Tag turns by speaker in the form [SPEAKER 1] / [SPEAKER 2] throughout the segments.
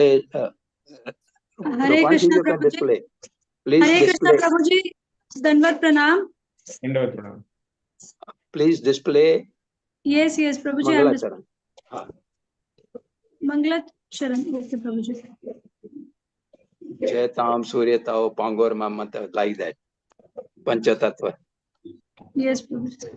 [SPEAKER 1] Hare Krishna Prabhuji. Hare Krishna Prabhuji. Dandavat Pranam.
[SPEAKER 2] Dandavat Pranam.
[SPEAKER 1] Please display. Yes, Prabhuji.
[SPEAKER 2] Mangala
[SPEAKER 1] Charan. Mangala Charan. Okay, Prabhuji.
[SPEAKER 3] Jaitam Suryatao Pangor Mamata, like that. Panchatattva.
[SPEAKER 1] Yes, Prabhuji.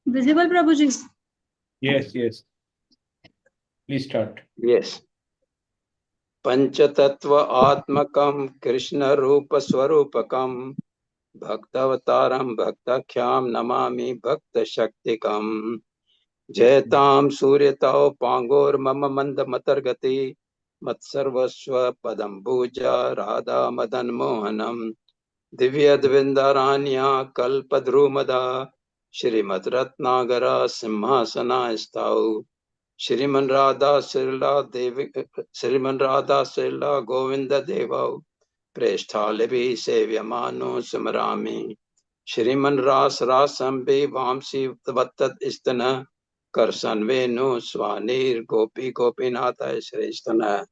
[SPEAKER 1] Visible, Prabhuji?
[SPEAKER 2] Yes. Please start.
[SPEAKER 3] Yes. Panchatattva Atmakam Krishna Rupa Swarupakam Bhaktavataram Bhaktakhyam Namami Bhakta Shaktikam Jaitam Suryatao Pangor Mama Manda Matargati Matsarvaswa Padam Bhuja Radha Madan Mohanam Divya Dvindaranya Kalpadrumada Shrimad Ratnagara Simhasana Stau Shriman Radha Srila Devi Shriman Radha Srila Govinda Deva Presthalibi Sevyamano Samarami Shriman Ras Rasambi Vamsi Vattat Istana Karsanvenu Swanir Gopi Gopinatha Shrestana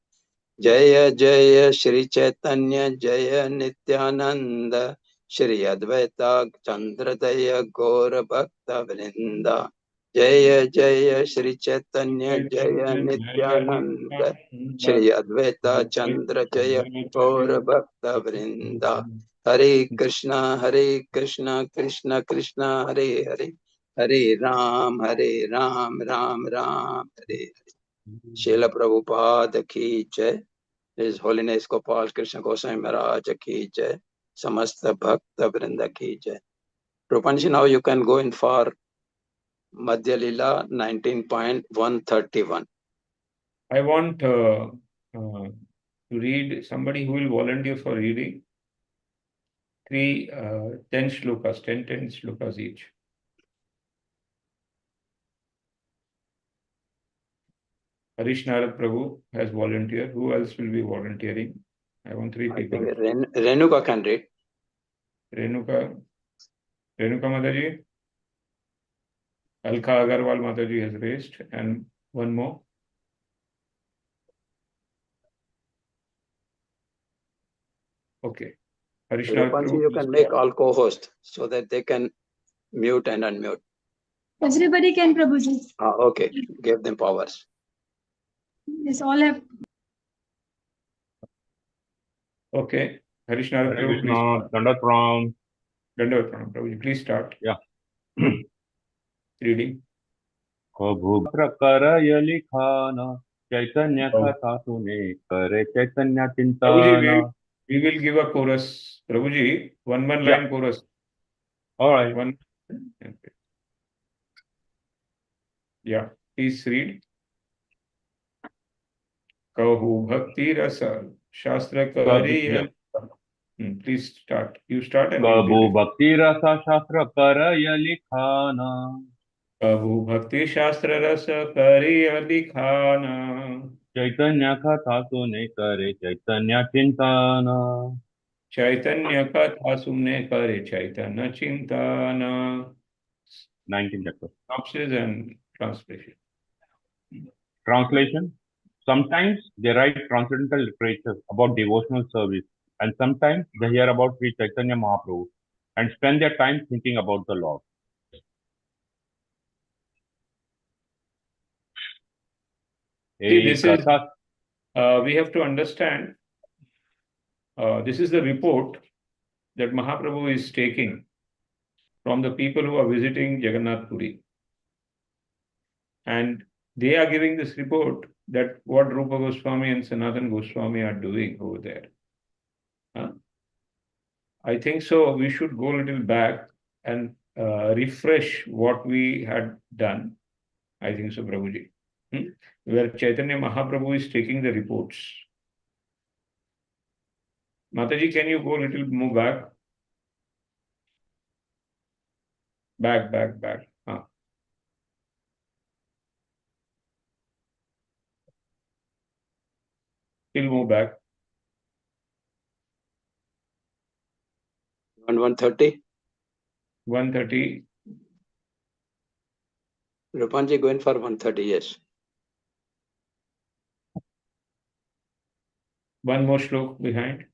[SPEAKER 3] Jaya Jaya Shri Chaitanya Jaya Nityananda Shri Advaita Chandradaya Gaura Bhakta Vrinda Jaya Jaya Shri Chaitanya Jaya Nityananda Shri Advaita Chandra Jaya Gaura Bhakta Vrinda Hare Krishna Krishna Krishna Hare Hare Hare Ram Ram Ram Hare Srila Prabhupada ki jai. His Holiness Gopal Krishna Goswami Maharaj ki jai. Samasta Bhakta Vrinda ki jai. Rupanji, now you can go in for Madhya Lila 19.131.
[SPEAKER 2] I want to read somebody who will volunteer for reading 10 shlokas, 10 shlokas each. Harish Narad Prabhu has volunteered. Who else will be volunteering? I want 3 people.
[SPEAKER 3] Renuka can read.
[SPEAKER 2] Renuka Mataji. Alka Agarwal Mataji has raised. And one more. Okay. Harish Narad Prabhu,
[SPEAKER 3] you can make all co-hosts so that they can mute and unmute.
[SPEAKER 1] Everybody can, Prabhuji.
[SPEAKER 3] Okay. Give them powers.
[SPEAKER 1] Yes, all have.
[SPEAKER 2] Okay. Harish Narad Prabhu, please.
[SPEAKER 4] Dandavat Pranam.
[SPEAKER 2] Dandavat Pranam, Prabhuji. Please start.
[SPEAKER 4] Yeah.
[SPEAKER 2] Reading.
[SPEAKER 4] Kabhubhatra karaya likhana Chaitanya katha sune kare Chaitanya chintana.
[SPEAKER 2] We will give a chorus. Prabhuji, one line chorus.
[SPEAKER 4] All right.
[SPEAKER 2] One. Yeah. Please read. Kahu bhakti rasa shastra karaya. Please start. You start and
[SPEAKER 4] Kabhu bhakti rasa shastra karaya likhana.
[SPEAKER 2] Kabhu bhakti shastra rasa karaya likhana.
[SPEAKER 4] Chaitanya katha sune kare Chaitanya chintana.
[SPEAKER 2] Chaitanya katha sune kare Chaitanya chintana.
[SPEAKER 4] 19th chapter.
[SPEAKER 2] Synopsis and translation.
[SPEAKER 4] Translation. Sometimes they write transcendental literature about devotional service, and sometimes they hear about Sri Chaitanya Mahaprabhu and spend their time thinking about the Lord.
[SPEAKER 2] See, this is, we have to understand, this is the report that Mahaprabhu is taking from the people who are visiting Jagannath Puri. And they are giving this report that what Rupa Goswami and Sanatan Goswami are doing over there. I think so. We should go a little back and refresh what we had done. I think so, Prabhuji. Where Chaitanya Mahaprabhu is taking the reports. Mataji, can you go a little move back? Back. Still move back.
[SPEAKER 3] 130.
[SPEAKER 2] 130.
[SPEAKER 3] Rupanji going for 130, yes.
[SPEAKER 2] One more shlok behind.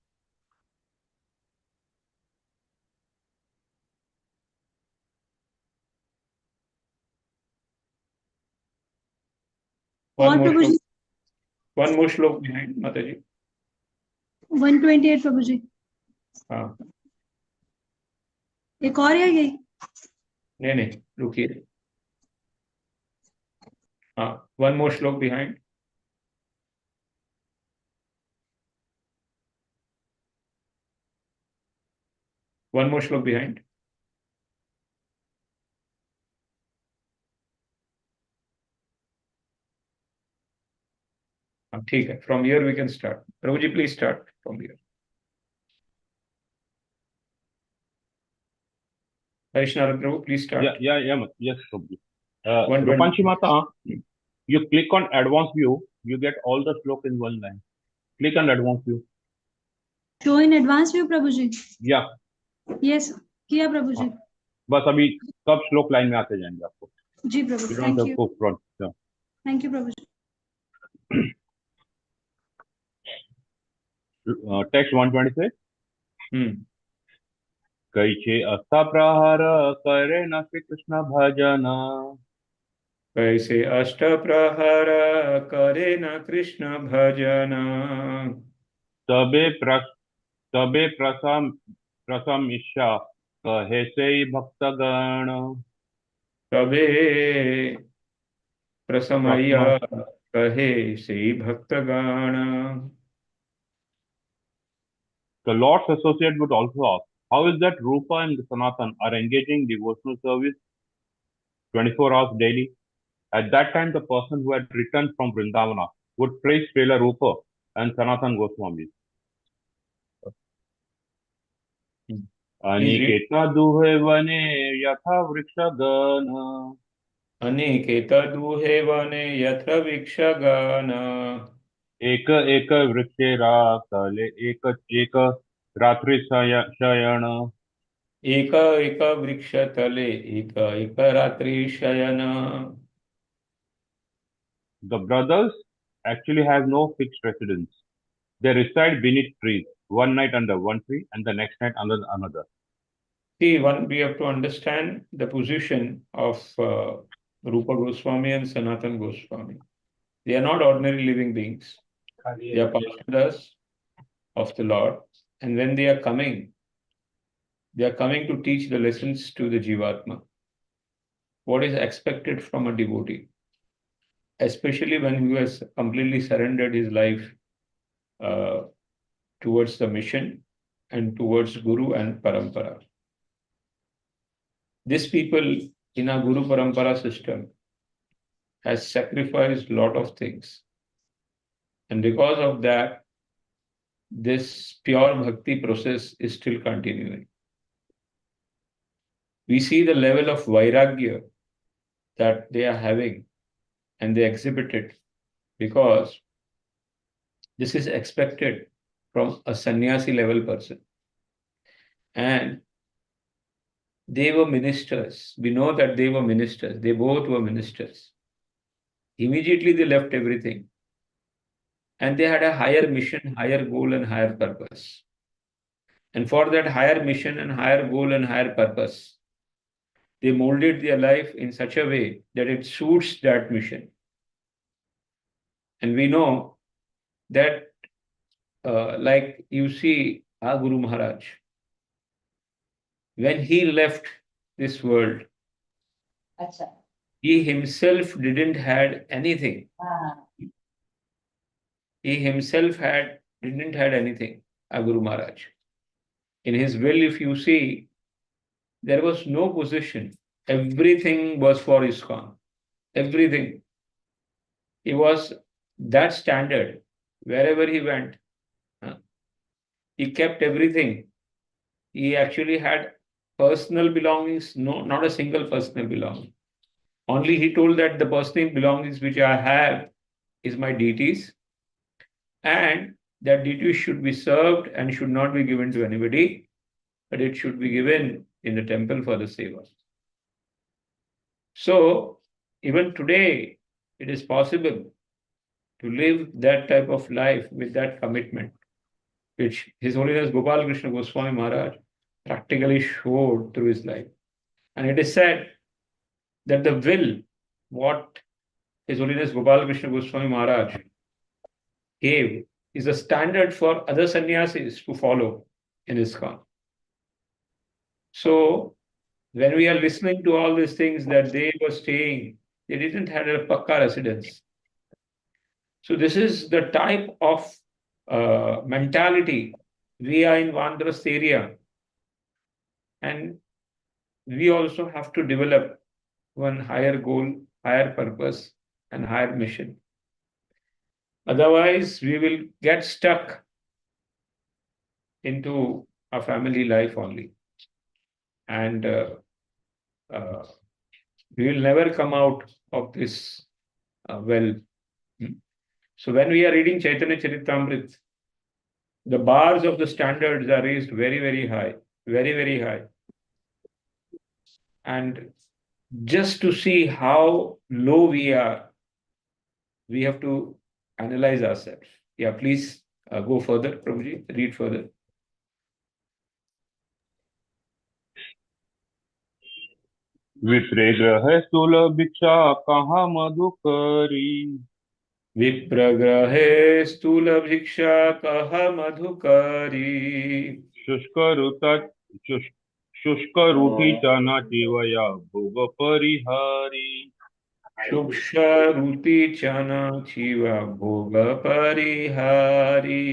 [SPEAKER 2] One more shlok behind, Mataji.
[SPEAKER 1] 128 Prabhuji.
[SPEAKER 2] हाँ
[SPEAKER 1] एक और है यही?
[SPEAKER 2] नहीं रुकिए. हाँ, one more shlok behind. One more shlok behind. ठीक है. From here we can start. Prabhuji, please start from here. Vaishnava Prabhu, please start.
[SPEAKER 4] Yes, Prabhuji. Rupanshi Mata, you click on advanced view, you get all the slok in one line. Click on advanced view.
[SPEAKER 1] Show in advanced view, Prabhuji.
[SPEAKER 4] Yeah.
[SPEAKER 1] Yes, किया प्रभुजी.
[SPEAKER 4] बस अभी सब श्लोक line में आते जाएंगे आपको.
[SPEAKER 1] जी प्रभु. Thank you. Thank you Prabhuji.
[SPEAKER 4] Text 126. कैसे अष्टप्रहर करे न श्री कृष्ण भजन.
[SPEAKER 2] कैसे अष्टप्रहर करे न कृष्ण भजन.
[SPEAKER 4] तबे प्रसम ईशा कहे से भक्तगण. तबे
[SPEAKER 2] प्रसमय्या कहे से भक्तगण.
[SPEAKER 4] The Lord's associate would also ask, how is that Rupa and Sanatan are engaging devotional service 24 hours daily? At that time, the person who had returned from Vrindavana would praise Srila Rupa and Sanatan Goswami. Aniketa duhe vane yatha vrikshagana.
[SPEAKER 2] Aniketa duhe vane yatra vikshagana.
[SPEAKER 4] एक वृक्षेरा तले एक रात्रि शयन.
[SPEAKER 2] एक वृक्ष तले एक रात्रि शयन.
[SPEAKER 4] The brothers actually have no fixed residence. They reside beneath trees, one night under one tree and the next night under another.
[SPEAKER 2] See, we have to understand the position of Rupa Goswami and Sanatan Goswami. They are not ordinary living beings. They are parshadhas of the Lord. And when they are coming to teach the lessons to the Jivatma. What is expected from a devotee? Especially when he has completely surrendered his life towards the mission and towards Guru and Parampara. These people in our Guru Parampara system has sacrificed a lot of things. And because of that, this pure bhakti process is still continuing. We see the level of vairagya that they are having and they exhibit it because this is expected from a sannyasi level person. And they were ministers. We know that they were ministers. They both were ministers. Immediately they left everything. And they had a higher mission, higher goal, and higher purpose. And for that higher mission and higher goal and higher purpose, they molded their life in such a way that it suits that mission. And we know that, like you see our Guru Maharaj, when he left this world, he himself didn't had anything. He himself didn't had anything, our Guru Maharaj. In his will, if you see, there was no position. Everything was for ISKCON. Everything. He was that standard. Wherever he went, He kept everything. He actually had personal belongings, no, not a single personal belonging. Only he told that the personal belongings which I have is my deities, and that deities should be served and should not be given to anybody, but it should be given in the temple for the seva. So even today, it is possible to live that type of life with that commitment, which His Holiness Gopal Krishna Goswami Maharaj practically showed through his life. And it is said that the will, what His Holiness Gopal Krishna Goswami Maharaj gave, is a standard for other sannyasis to follow in ISKCON. So when we are listening to all these things that they were staying, they didn't have a pakka residence. So this is the type of mentality we are in Vandra's area. And we also have to develop one higher goal, higher purpose, and higher mission. Otherwise, we will get stuck into a family life only. And we will never come out of this well. So when we are reading Chaitanya Charitamrita, the bars of the standards are raised very, very high, very, very high. And just to see how low we are, we have to analyze ourselves. Yeah, please go further, Prabhuji, read further.
[SPEAKER 4] विप्रेग्रह स्थूल भिक्षा कहाँ मधुकरी
[SPEAKER 2] विप्रग्रहे स्थूल भिक्षा कह मधुकरी
[SPEAKER 4] शुष्क रूटी चना जीवया भोग परिहारी
[SPEAKER 2] शुक्ष रुति चना जीवा भोग Parihari.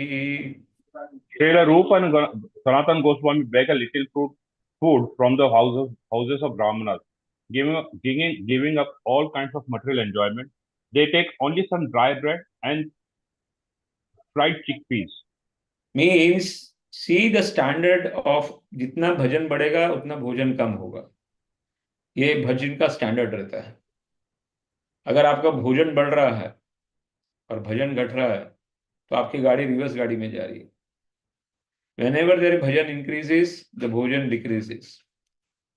[SPEAKER 4] Srila Rupa and Sanatan Goswami beg a little food from the houses of Brahmanas, giving up all kinds of material enjoyment. They take only some dry bread and fried chickpeas.
[SPEAKER 2] Means, see the standard of जितना भजन बढ़ेगा उतना भोजन कम होगा. ये भजन का standard रहता है. अगर आपका भोजन बढ़ रहा है और भजन घट रहा है तो आपकी गाड़ी रिवर्स गाड़ी में जा रही है. Whenever their bhajan increases, the bhojan decreases.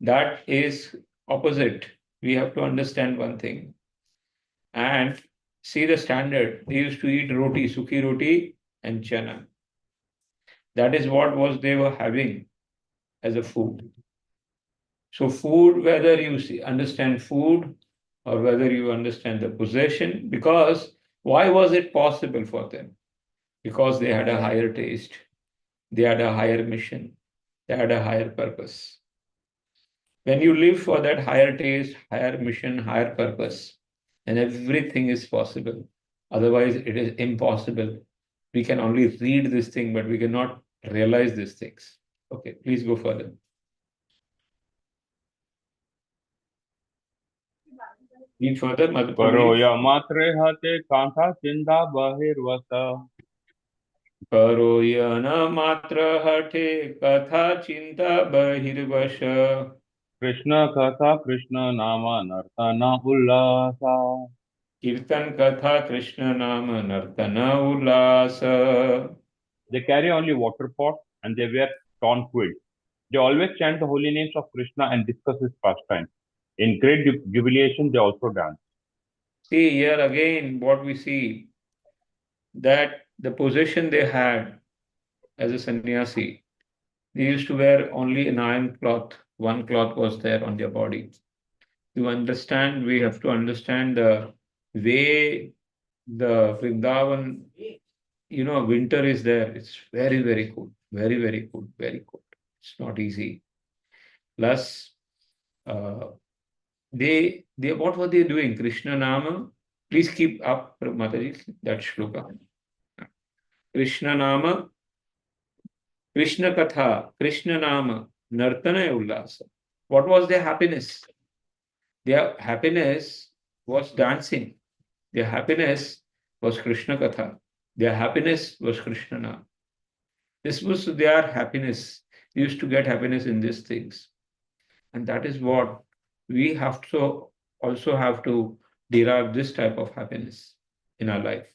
[SPEAKER 2] That is opposite. We have to understand one thing. And see the standard. They used to eat roti, sukhi roti and chana. That is what was they were having as a food. So food, whether you understand food or whether you understand the possession, because why was it possible for them? Because they had a higher taste. They had a higher mission. They had a higher purpose. When you live for that higher taste, higher mission, higher purpose, then everything is possible. Otherwise, it is impossible. We can only read this thing, but we cannot realize these things. Okay, please go further. Read further, Madhya.
[SPEAKER 4] Paroya matre hate kantha chinda bahirvata.
[SPEAKER 2] Paroyana matra hate katha chinta bahirvasha.
[SPEAKER 4] Krishna katha Krishna nama nartana ullasa.
[SPEAKER 2] Kirtan katha Krishna nama nartana ullasa.
[SPEAKER 4] They carry only water pot and they wear torn quilt. They always chant the holy names of Krishna and discuss his pastime. In great jubilation, they also dance.
[SPEAKER 2] See here again what we see, that the possession they had as a sannyasi, they used to wear only an iron cloth. One cloth was there on their body. To understand, we have to understand the way the Vrindavan, winter is there. It's very, very cool. Very, very cool. Very cool. It's not easy. Plus, what were they doing? Krishna Nama. Please keep up, Mataji, that shloka. Krishna Nama, Krishna Katha, Krishna Nama, Nartana Ullasa. What was their happiness? Their happiness was dancing. Their happiness was Krishna Katha. Their happiness was Krishna Nama. This was their happiness. They used to get happiness in these things. And that is what we have to also have to derive this type of happiness in our life.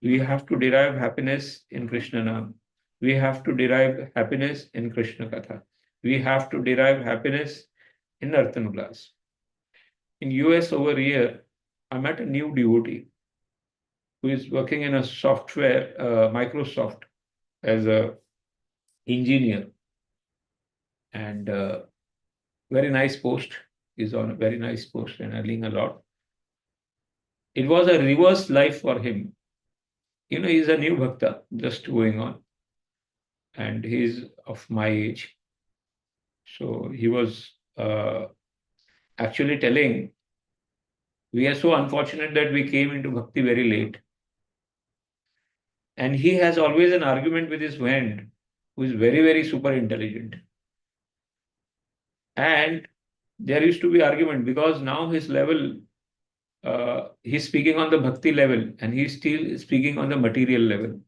[SPEAKER 2] We have to derive happiness in Krishna Nam. We have to derive happiness in Krishna Katha. We have to derive happiness in Arthanulas. In US over here, I met a new devotee who is working in a software, Microsoft, as a engineer, and very nice post. Is on a very nice post and earning a lot. It was a reverse life for him. He's a new bhakta, just going on, and he's of my age. So he was actually telling, we are so unfortunate that we came into bhakti very late. And he has always an argument with his friend, who is very, very super intelligent. And there used to be argument because now his level, he's speaking on the bhakti level and he's still speaking on the material level.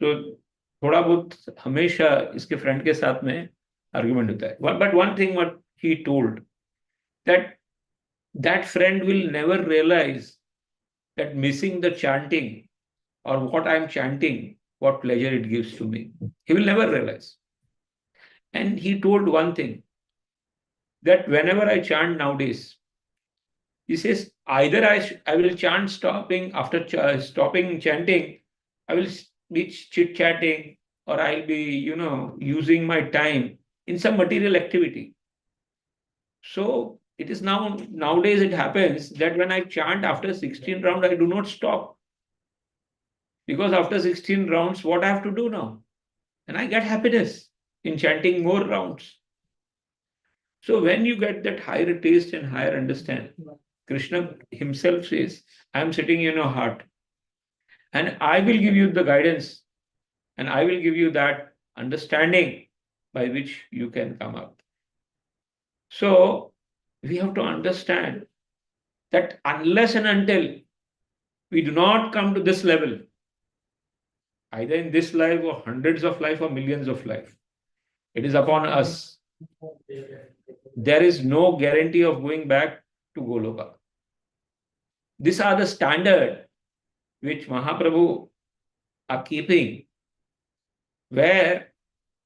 [SPEAKER 2] So थोड़ा बहुत हमेशा इसके friend के साथ में argument होता है. But one thing what he told, that friend will never realize that missing the chanting or what I'm chanting, what pleasure it gives to me. He will never realize. And he told one thing, that whenever I chant nowadays, he says, either I will chant stopping, after stopping chanting, I will be chit-chatting, or I'll be, using my time in some material activity. So it is nowadays it happens that when I chant after 16 rounds, I do not stop. Because after 16 rounds, what I have to do now? And I get happiness in chanting more rounds. So when you get that higher taste and higher understanding, Krishna himself says, I am sitting in your heart and I will give you the guidance and I will give you that understanding by which you can come up. So we have to understand that unless and until we do not come to this level, either in this life or hundreds of life or millions of life, it is upon us. There is no guarantee of going back to Goloka. These are the standard which Mahaprabhu are keeping, where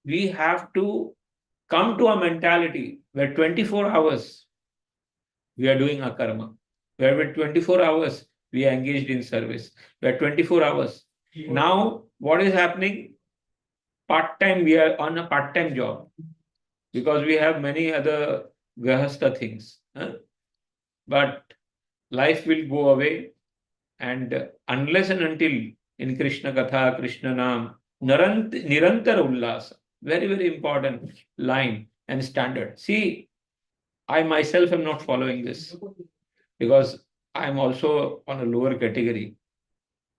[SPEAKER 2] we have to come to a mentality where 24 hours we are doing our karma, where with 24 hours we are engaged in service, where 24 hours. Now, what is happening? Part-time, we are on a part-time job because we have many other grahastha things. But life will go away, and unless and until in Krishna Katha, Krishna Nam, Nirantara Ullasa, very, very important line and standard. See, I myself am not following this because I am also on a lower category.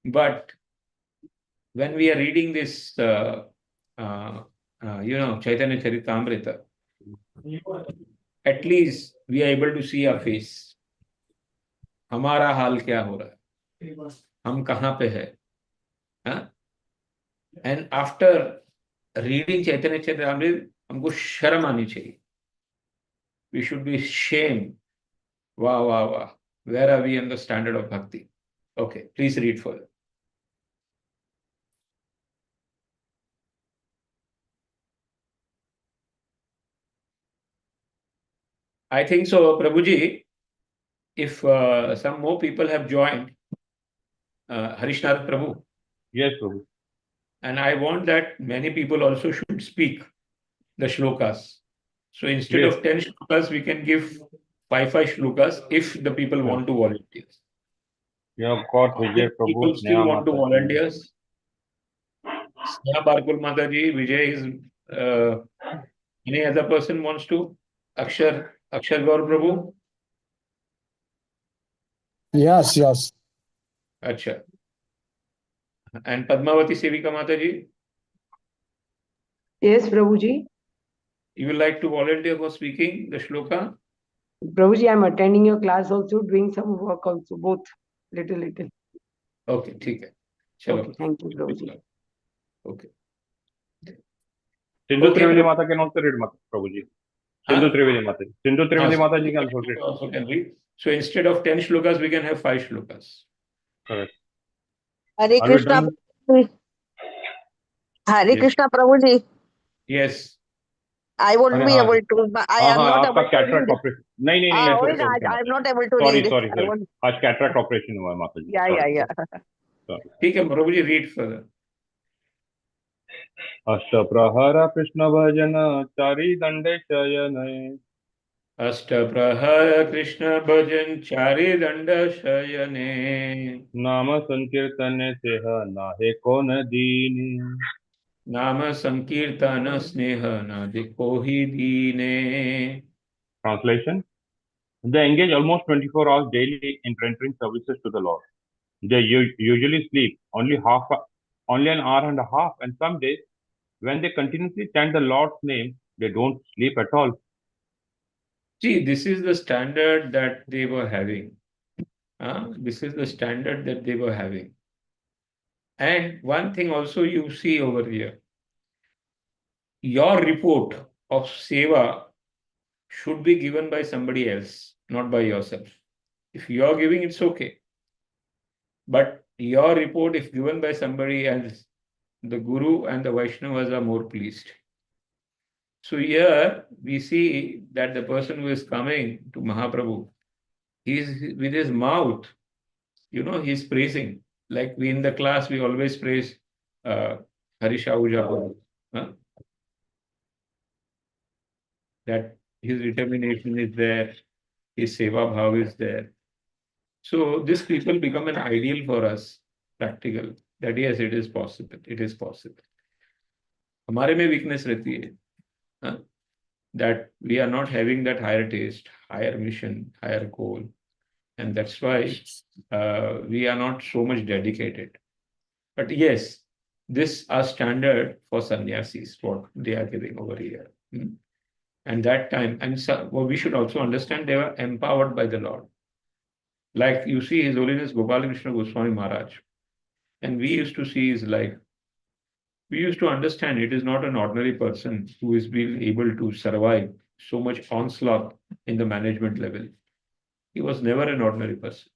[SPEAKER 2] But when we are reading this, Chaitanya Charitamrita, at least we are able to see our face. हमारा हाल क्या हो रहा है, हम कहाँ पे है. And after reading Chaitanya Charitamrita, हमको शर्म आनी चाहिए. We should be ashamed. Wow, wow, wow. Where are we in the standard of bhakti? Okay, please read further. I think so, Prabhuji. If some more people have joined, Harishnath Prabhu.
[SPEAKER 4] Yes, Prabhu.
[SPEAKER 2] And I want that many people also should speak the shlokas. So instead of 10 shlokas, we can give 5 shlokas if the people want to volunteer.
[SPEAKER 4] Yeah, got Vijay Prabhu.
[SPEAKER 2] People still want to volunteer. Sneha Barkul Mataji, Vijay is any other person wants to? Akshar Gaur Prabhu?
[SPEAKER 5] Yes.
[SPEAKER 2] Acha. And Padmavati Sevika Mataji?
[SPEAKER 6] Yes, Prabhuji.
[SPEAKER 2] You would like to volunteer for speaking the shloka?
[SPEAKER 6] Prabhuji, I'm attending your class also, doing some work also, both little.
[SPEAKER 2] Okay, ठीक है. चलो.
[SPEAKER 6] Okay, thank you, Prabhuji.
[SPEAKER 2] Okay.
[SPEAKER 4] Sindhu
[SPEAKER 2] Okay,
[SPEAKER 4] Trivedi Mata can also read, Prabhuji. Sindhu Trivedi Mata. Sindhu Trivedi Mata ji can also read.
[SPEAKER 2] Also can read. So instead of 10 shlokas, we can have 5 shlokas.
[SPEAKER 4] Correct.
[SPEAKER 5] Hare
[SPEAKER 4] Are we
[SPEAKER 5] Krishna.
[SPEAKER 4] done?
[SPEAKER 5] Hare
[SPEAKER 2] Yes.
[SPEAKER 5] Krishna, Prabhuji.
[SPEAKER 2] Yes.
[SPEAKER 5] I won't
[SPEAKER 4] अरे
[SPEAKER 5] be
[SPEAKER 4] हाँ
[SPEAKER 5] able to. I am not
[SPEAKER 4] आपका
[SPEAKER 5] able to
[SPEAKER 4] cataract
[SPEAKER 5] read.
[SPEAKER 4] Operation नहीं नहीं नहीं
[SPEAKER 5] Ah,
[SPEAKER 4] ऐसे
[SPEAKER 5] only
[SPEAKER 4] ऐसे
[SPEAKER 5] that.
[SPEAKER 4] ऐसे
[SPEAKER 5] I am
[SPEAKER 4] मत
[SPEAKER 5] not able to
[SPEAKER 4] sorry
[SPEAKER 5] read.
[SPEAKER 4] Sorry
[SPEAKER 5] I
[SPEAKER 4] sorry
[SPEAKER 5] won't.
[SPEAKER 4] आज कैटरेक्ट ऑपरेशन हुआ है माता जी
[SPEAKER 5] Yeah.
[SPEAKER 4] सॉरी
[SPEAKER 2] ठीक है, प्रभु जी read further.
[SPEAKER 4] अष्टप्रहर कृष्ण भजन चारि दंडे शयन
[SPEAKER 2] अष्टप्रहर कृष्ण भजन चारि दंड शयने
[SPEAKER 4] नाम संकीर्तन सेह नाहे कौन दीन
[SPEAKER 2] नाम संकीर्तन स्नेह नादि कोहि दीने.
[SPEAKER 4] Translation: They engage almost 24 hours daily in rendering services to the Lord. They usually sleep only an hour and a half, and some days, when they continuously chant the Lord's name, they don't sleep at all.
[SPEAKER 2] See, this is the standard that they were having. This is the standard that they were having. And one thing also you see over here, your report of seva should be given by somebody else, not by yourself. If you are giving, it's okay. But your report, if given by somebody else, the Guru and the Vaishnavas are more pleased. So here we see that the person who is coming to Mahaprabhu, he is with his mouth, he's praising. Like we in the class, we always praise Harish Ahuja, that his determination is there, his seva bhav is there. So these people become an ideal for us, practical, that yes, it is possible, it is possible. हमारे में weakness रहती है, that we are not having that higher taste, higher mission, higher goal. And that's why we are not so much dedicated. But yes, this are standard for sannyasis, what they are giving over here. And that time, and so, we should also understand they were empowered by the Lord. Like you see His Holiness Gopal Krishna Goswami Maharaj. And we used to see his life. We used to understand it is not an ordinary person who is being able to survive so much onslaught in the management level. He was never an ordinary person.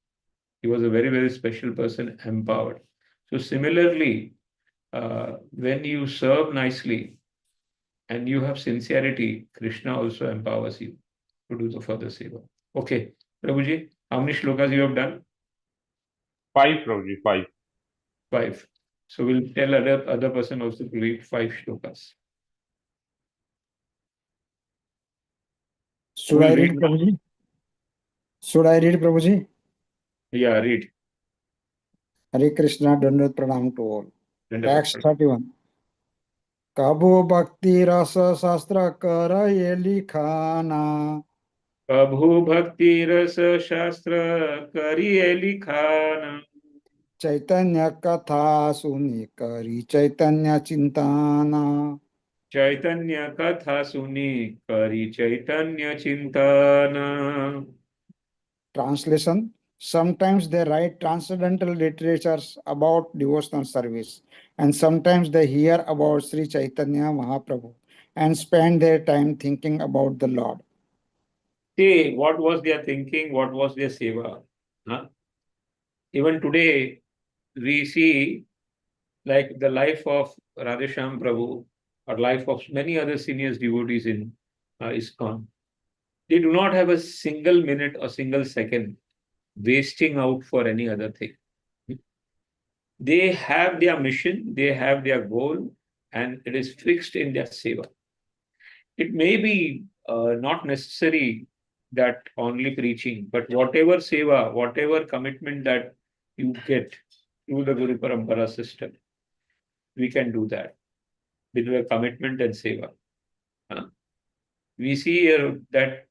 [SPEAKER 2] He was a very, very special person, empowered. So similarly, when you serve nicely and you have sincerity, Krishna also empowers you to do the further seva. Okay, Prabhuji, how many shlokas you have done?
[SPEAKER 4] 5, Prabhuji, 5.
[SPEAKER 2] 5. So we'll tell other person also to read 5 shlokas.
[SPEAKER 7] Should I read, Prabhuji? Should I read, Prabhuji?
[SPEAKER 2] Yeah, read.
[SPEAKER 7] Hare Krishna, Dandavat Pranam to all. Acts 31. Kabo Bhakti Rasa Shastra Kara Ye Likhana.
[SPEAKER 2] Prabhu Bhakti Rasa Shastra Kariye Likhana.
[SPEAKER 7] Chaitanya Katha Suni Kari Chaitanya Chintana.
[SPEAKER 2] Chaitanya Katha Suni Kari Chaitanya Chintana.
[SPEAKER 7] Translation: Sometimes they write transcendental literatures about devotional service, and sometimes they hear about Sri Chaitanya Mahaprabhu and spend their time thinking about the Lord.
[SPEAKER 2] See, what was their thinking? What was their seva? Even today, we see like the life of Radhesham Prabhu or life of many other senior devotees in ISKCON. They do not have a single minute or single second wasting out for any other thing. They have their mission, they have their goal, and it is fixed in their seva. It may be not necessary that only preaching, but whatever seva, whatever commitment that you get through the Guru Parampara system, we can do that with the commitment and seva. We see here that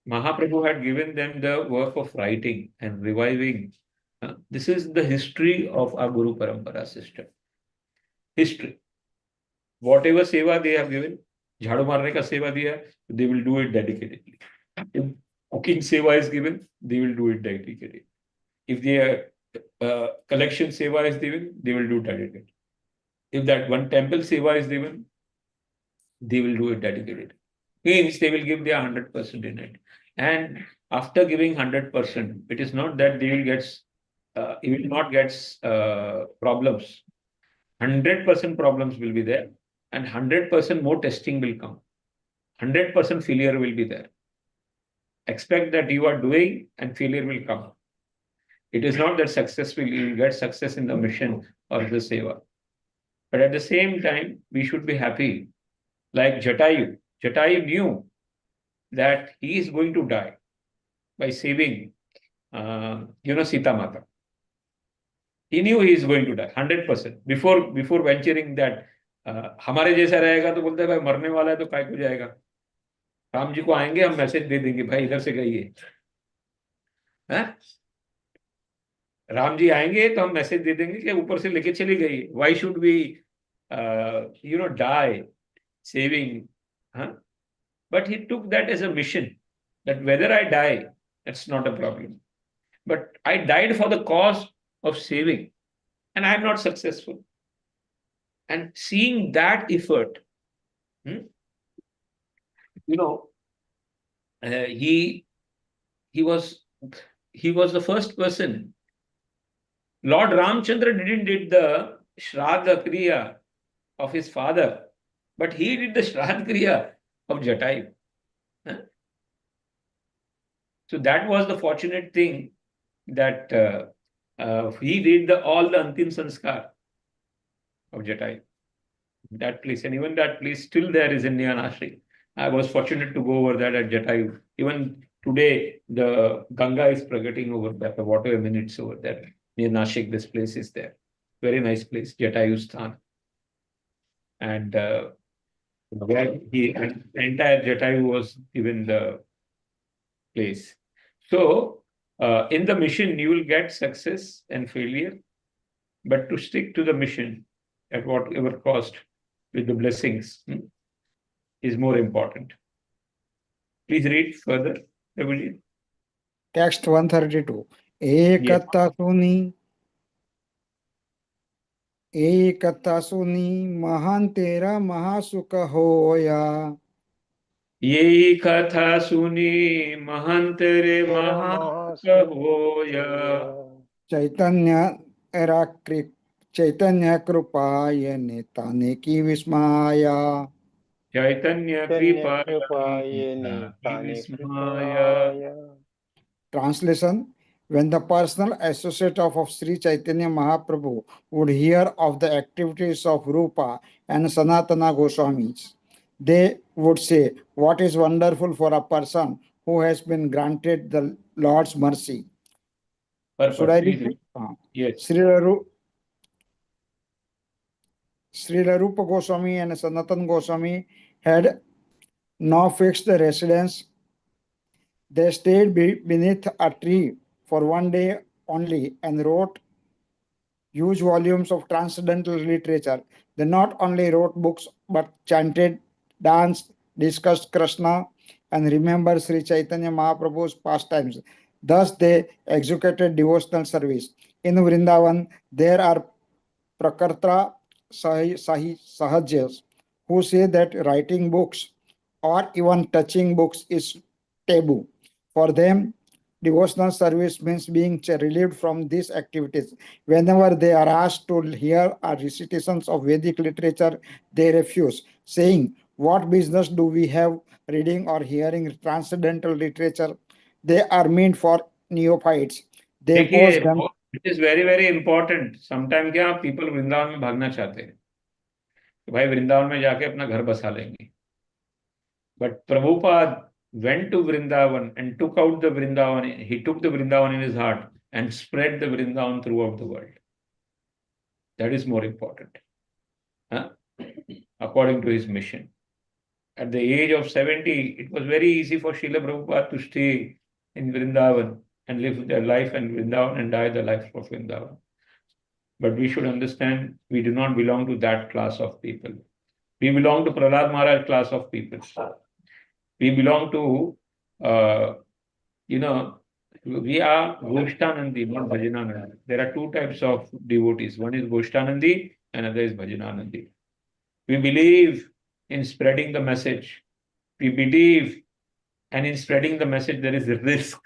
[SPEAKER 2] Mahaprabhu had given them the work of writing and reviving. This is the history of our Guru Parampara system. History. Whatever seva they have given, jhadu marne ka seva diya, they will do it dedicatedly. If cooking seva is given, they will do it dedicatedly. If their collection seva is given, they will do dedicatedly. If that one temple seva is given, they will do it dedicated. Means they will give their 100% in it. And after giving 100%, it is not that they will get, you will not get problems. 100% problems will be there, and 100% more testing will come. 100% failure will be there. Expect that you are doing and failure will come. It is not that you will get success in the mission or the seva. But at the same time, we should be happy. Like Jatayu. Jatayu knew that he is going to die by saving, Sita Mata. He knew he is going to die, 100%. Before venturing that, हमारे जैसा रहेगा तो बोलते हैं भाई मरने वाला है तो काय को जाएगा. राम जी को आएंगे हम मैसेज दे देंगे भाई इधर से गइए. राम जी आएंगे तो हम मैसेज दे देंगे कि ऊपर से लेके चली गई. Why should we, die saving? But he took that as a mission, that whether I die, that's not a problem. But I died for the cause of saving, and I am not successful. And seeing that effort, he was the first person. Lord Ramchandra didn't did the Shraddha Kriya of his father, but he did the Shraddha Kriya of Jatayu. So that was the fortunate thing, that he did all the Antim Sanskar of Jatayu. That place, and even that place still there is in Nashik. I was fortunate to go over that at Jatayu. Even today, the Ganga is pragating over there, the water minutes over there. Near Nashik, this place is there. Very nice place, Jatayu Sthan. And where the entire Jatayu was given the place. So, in the mission, you will get success and failure, but to stick to the mission at whatever cost with the blessings is more important. Please read further, Prabhuji.
[SPEAKER 7] Text 132. Ekata suni mahan tera mahasukha hoya.
[SPEAKER 2] Ye katha suni mahantere mahasukha hoya.
[SPEAKER 7] Chaitanya krupaya netane ki vismaya.
[SPEAKER 2] Chaitanya kripaya vismaya.
[SPEAKER 7] Translation. When the personal associate of Sri Chaitanya Mahaprabhu would hear of the activities of Rupa and Sanatana Goswamis, they would say, what is wonderful for a person who has been granted the Lord's mercy. Should I read?
[SPEAKER 2] Yes.
[SPEAKER 7] Srila Rupa Goswami and Sanatan Goswami had no fixed residence. They stayed beneath a tree for one day only and wrote huge volumes of transcendental literature. They not only wrote books but chanted, danced, discussed Krishna, and remembered Sri Chaitanya Mahaprabhu's pastimes. Thus, they executed devotional service. In Vrindavan, there are Prakarta Sahajas who say that writing books or even touching books is taboo. For them, devotional service means being relieved from these activities. Whenever they are asked to hear recitations of Vedic literature, they refuse, saying, what business do we have reading or hearing transcendental literature? They are meant for neophytes. They pose them.
[SPEAKER 2] It is very, very important. Sometimes people Vrindavan में भागना चाहते हैं, भाई वृंदावन में जाके अपना घर बसा लेंगे. But Prabhupada went to Vrindavan and took out the Vrindavan. He took the Vrindavan in his heart and spread the Vrindavan throughout the world. That is more important, according to his mission. At the age of 70, it was very easy for Srila Prabhupada to stay in Vrindavan and live their life in Vrindavan and die the life of Vrindavan. But we should understand, we do not belong to that class of people. We belong to Prahlad Maharaj class of people. We belong to, we are Goshtanandi, not Bhajananandi. There are two types of devotees. One is Goshtanandi, another is Bhajananandi. We believe in spreading the message. We believe, and in spreading the message, there is a risk.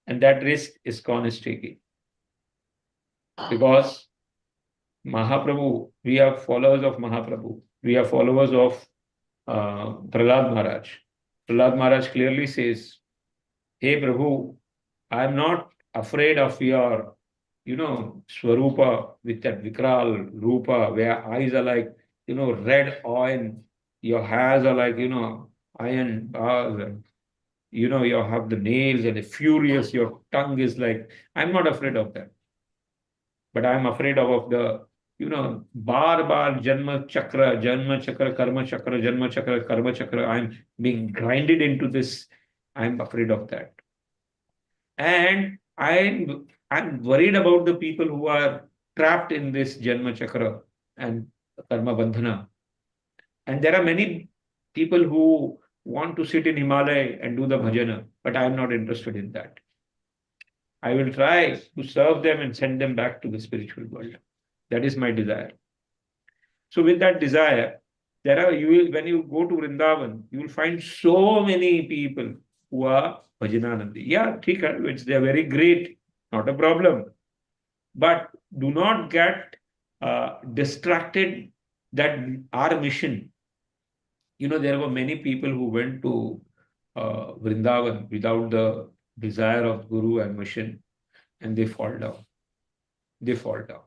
[SPEAKER 2] And that risk ISKCON is taking. Because Mahaprabhu, we are followers of Mahaprabhu. We are followers of Prahlad Maharaj. Prahlad Maharaj clearly says, "Hey Prabhu, I am not afraid of your, Swarupa with that Vikral Rupa, where eyes are like, red iron, your hairs are like, iron bars, and, you have the nails and the furious, your tongue is like, I'm not afraid of that. But I'm afraid of the, bar, Janma Chakra, Karma Chakra, Janma Chakra, Karma Chakra. I'm being grinded into this. I'm afraid of that. And I'm worried about the people who are trapped in this Janma Chakra and Karma Bandhana. And there are many people who want to sit in Himalaya and do the bhajana, but I'm not interested in that. I will try to serve them and send them back to the spiritual world. That is my desire. So with that desire, when you go to Vrindavan, you will find so many people who are Bhajananandi. Yeah, which they are very great, not a problem. But do not get distracted that our mission. There were many people who went to Vrindavan without the desire of Guru and mission, and they fall down. They fall down.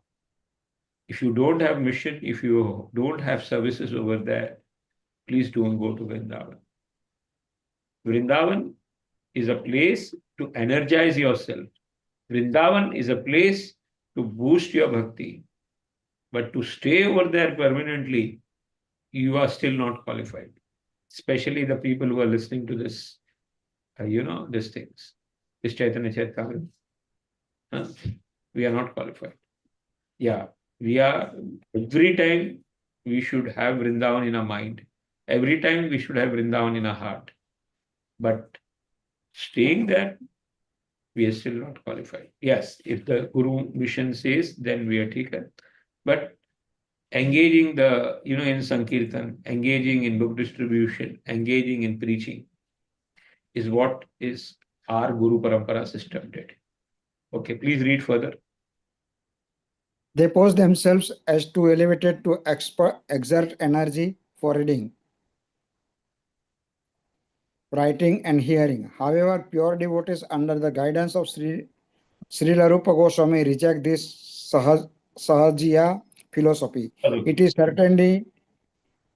[SPEAKER 2] If you don't have mission, if you don't have services over there, please don't go to Vrindavan. Vrindavan is a place to energize yourself. Vrindavan is a place to boost your bhakti. But to stay over there permanently, you are still not qualified. Especially the people who are listening to this, these things. This Chaitanya Charitamrita. We are not qualified. Yeah, every time we should have Vrindavan in our mind. Every time we should have Vrindavan in our heart. But staying there, we are still not qualified. Yes, if the Guru mission says, then we are taken. But engaging in Sankirtan, engaging in book distribution, engaging in preaching is what is our Guru Parampara system did. Okay, please read further.
[SPEAKER 7] They pose themselves as too elevated to exert energy for reading, writing, and hearing. However, pure devotees under the guidance of Srila Rupa Goswami reject this Sahajiya philosophy. It is certainly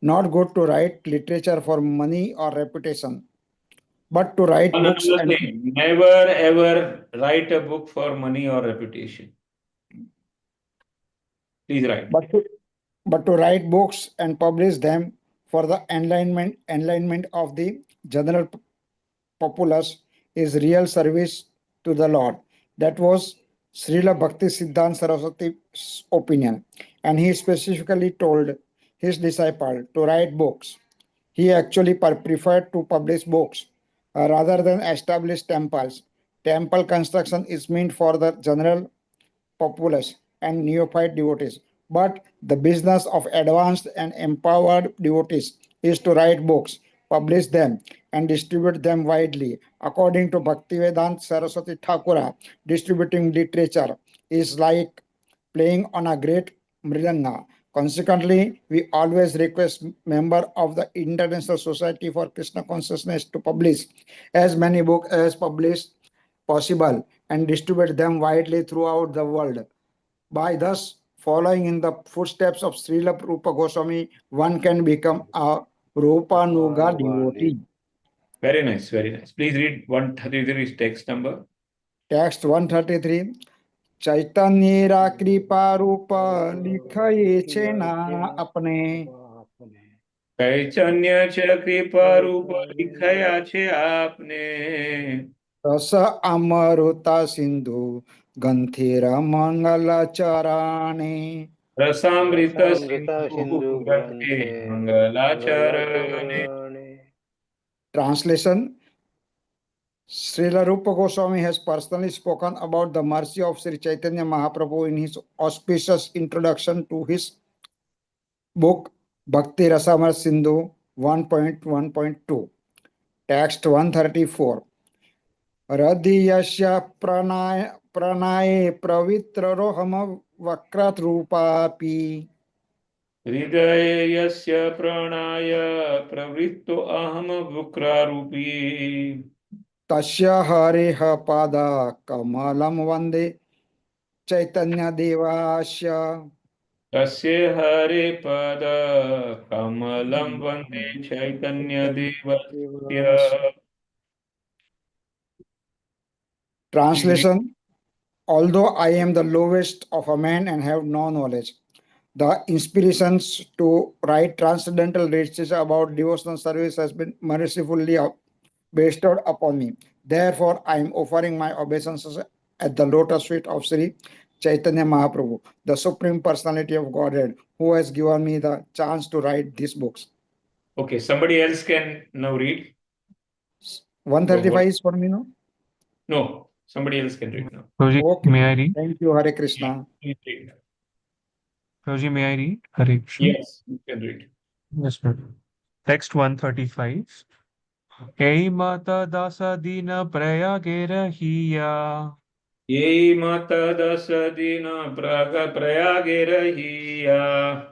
[SPEAKER 7] not good to write literature for money or reputation, but to write books.
[SPEAKER 2] Never ever write a book for money or reputation. Please write.
[SPEAKER 7] But to write books and publish them for the enlightenment of the general populace is real service to the Lord. That was Srila Bhakti Siddhanta Saraswati's opinion, and he specifically told his disciple to write books. He actually preferred to publish books rather than establish temples. Temple construction is meant for the general populace and neophyte devotees. But the business of advanced and empowered devotees is to write books, publish them, and distribute them widely. According to Bhaktivedanta Saraswati Thakura, distributing literature is like playing on a great mridanga. Consequently, we always request members of the International Society for Krishna Consciousness to publish as many books as possible and distribute them widely throughout the world. By thus following in the footsteps of Srila Rupa Goswami, one can become a Rupanuga devotee.
[SPEAKER 2] Very nice, very nice. Please read 133 text number.
[SPEAKER 7] Text 133. Chaitanya Kripa Rupa likhaye chena apne.
[SPEAKER 2] Chaitanya Kripa Rupa likhaya che aapne.
[SPEAKER 7] Rasa Amaruta Sindhu Ganthira Mangala Charane.
[SPEAKER 2] Rasamrita Sindhu Gante Mangala Charane.
[SPEAKER 7] Translation. Srila Rupa Goswami has personally spoken about the mercy of Sri Chaitanya Mahaprabhu in his auspicious introduction to his book Bhakti Rasamar Sindhu 1.1.2. Text 134. Radhiyasya pranaye pravitraroham vakrat rupapi.
[SPEAKER 2] Hridaye yasya pranaya pravritto aham vukrarupi.
[SPEAKER 7] Tasya hareha pada kamalam vande Chaitanya devasya.
[SPEAKER 2] Tasya hare pada kamalam vande chaitanya devasya.
[SPEAKER 7] Translation. Although I am the lowest of a man and have no knowledge, the inspirations to write transcendental literature about devotional service has been mercifully bestowed upon me. Therefore, I am offering my obeisances at the lotus feet of Sri Chaitanya Mahaprabhu, the Supreme Personality of Godhead, who has given me the chance to write these books.
[SPEAKER 2] Okay, somebody else can now read.
[SPEAKER 7] 135 is for me, no?
[SPEAKER 2] No, somebody else can read now.
[SPEAKER 8] Prabhuji,
[SPEAKER 7] Okay.
[SPEAKER 8] may I read?
[SPEAKER 7] Thank you, Hare Krishna.
[SPEAKER 2] Please read.
[SPEAKER 8] Prabhuji, may I read? Hare Krishna.
[SPEAKER 2] Yes, you can read.
[SPEAKER 8] Yes, sir. Text 135. Hey Mata Dasa Dina Prayage Rahiya.
[SPEAKER 2] Ye mata dasa dina praga prayage rahiya.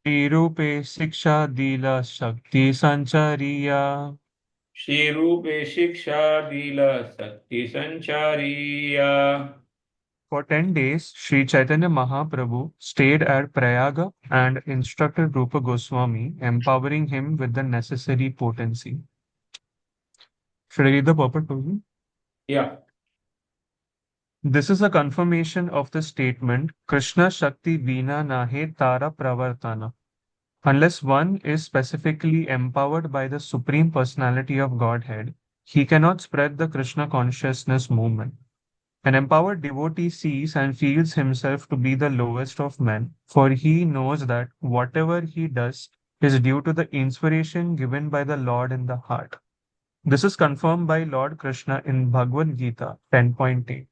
[SPEAKER 8] Shri Rupe Siksha Dila Shakti Sanchariya.
[SPEAKER 2] Shri Rupe Shiksha Dila Sakti Sanchariya.
[SPEAKER 8] For 10 days, Sri Chaitanya Mahaprabhu stayed at Prayaga and instructed Rupa Goswami, empowering him with the necessary potency. Should I read the purport, Prabhuji?
[SPEAKER 2] Yeah.
[SPEAKER 8] This is a confirmation of the statement Krishna Shakti Vina Nahe Tara Pravartana. Unless one is specifically empowered by the Supreme Personality of Godhead, he cannot spread the Krishna consciousness movement. An empowered devotee sees and feels himself to be the lowest of men, for he knows that whatever he does is due to the inspiration given by the Lord in the heart. This is confirmed by Lord Krishna in Bhagavad Gita 10.8.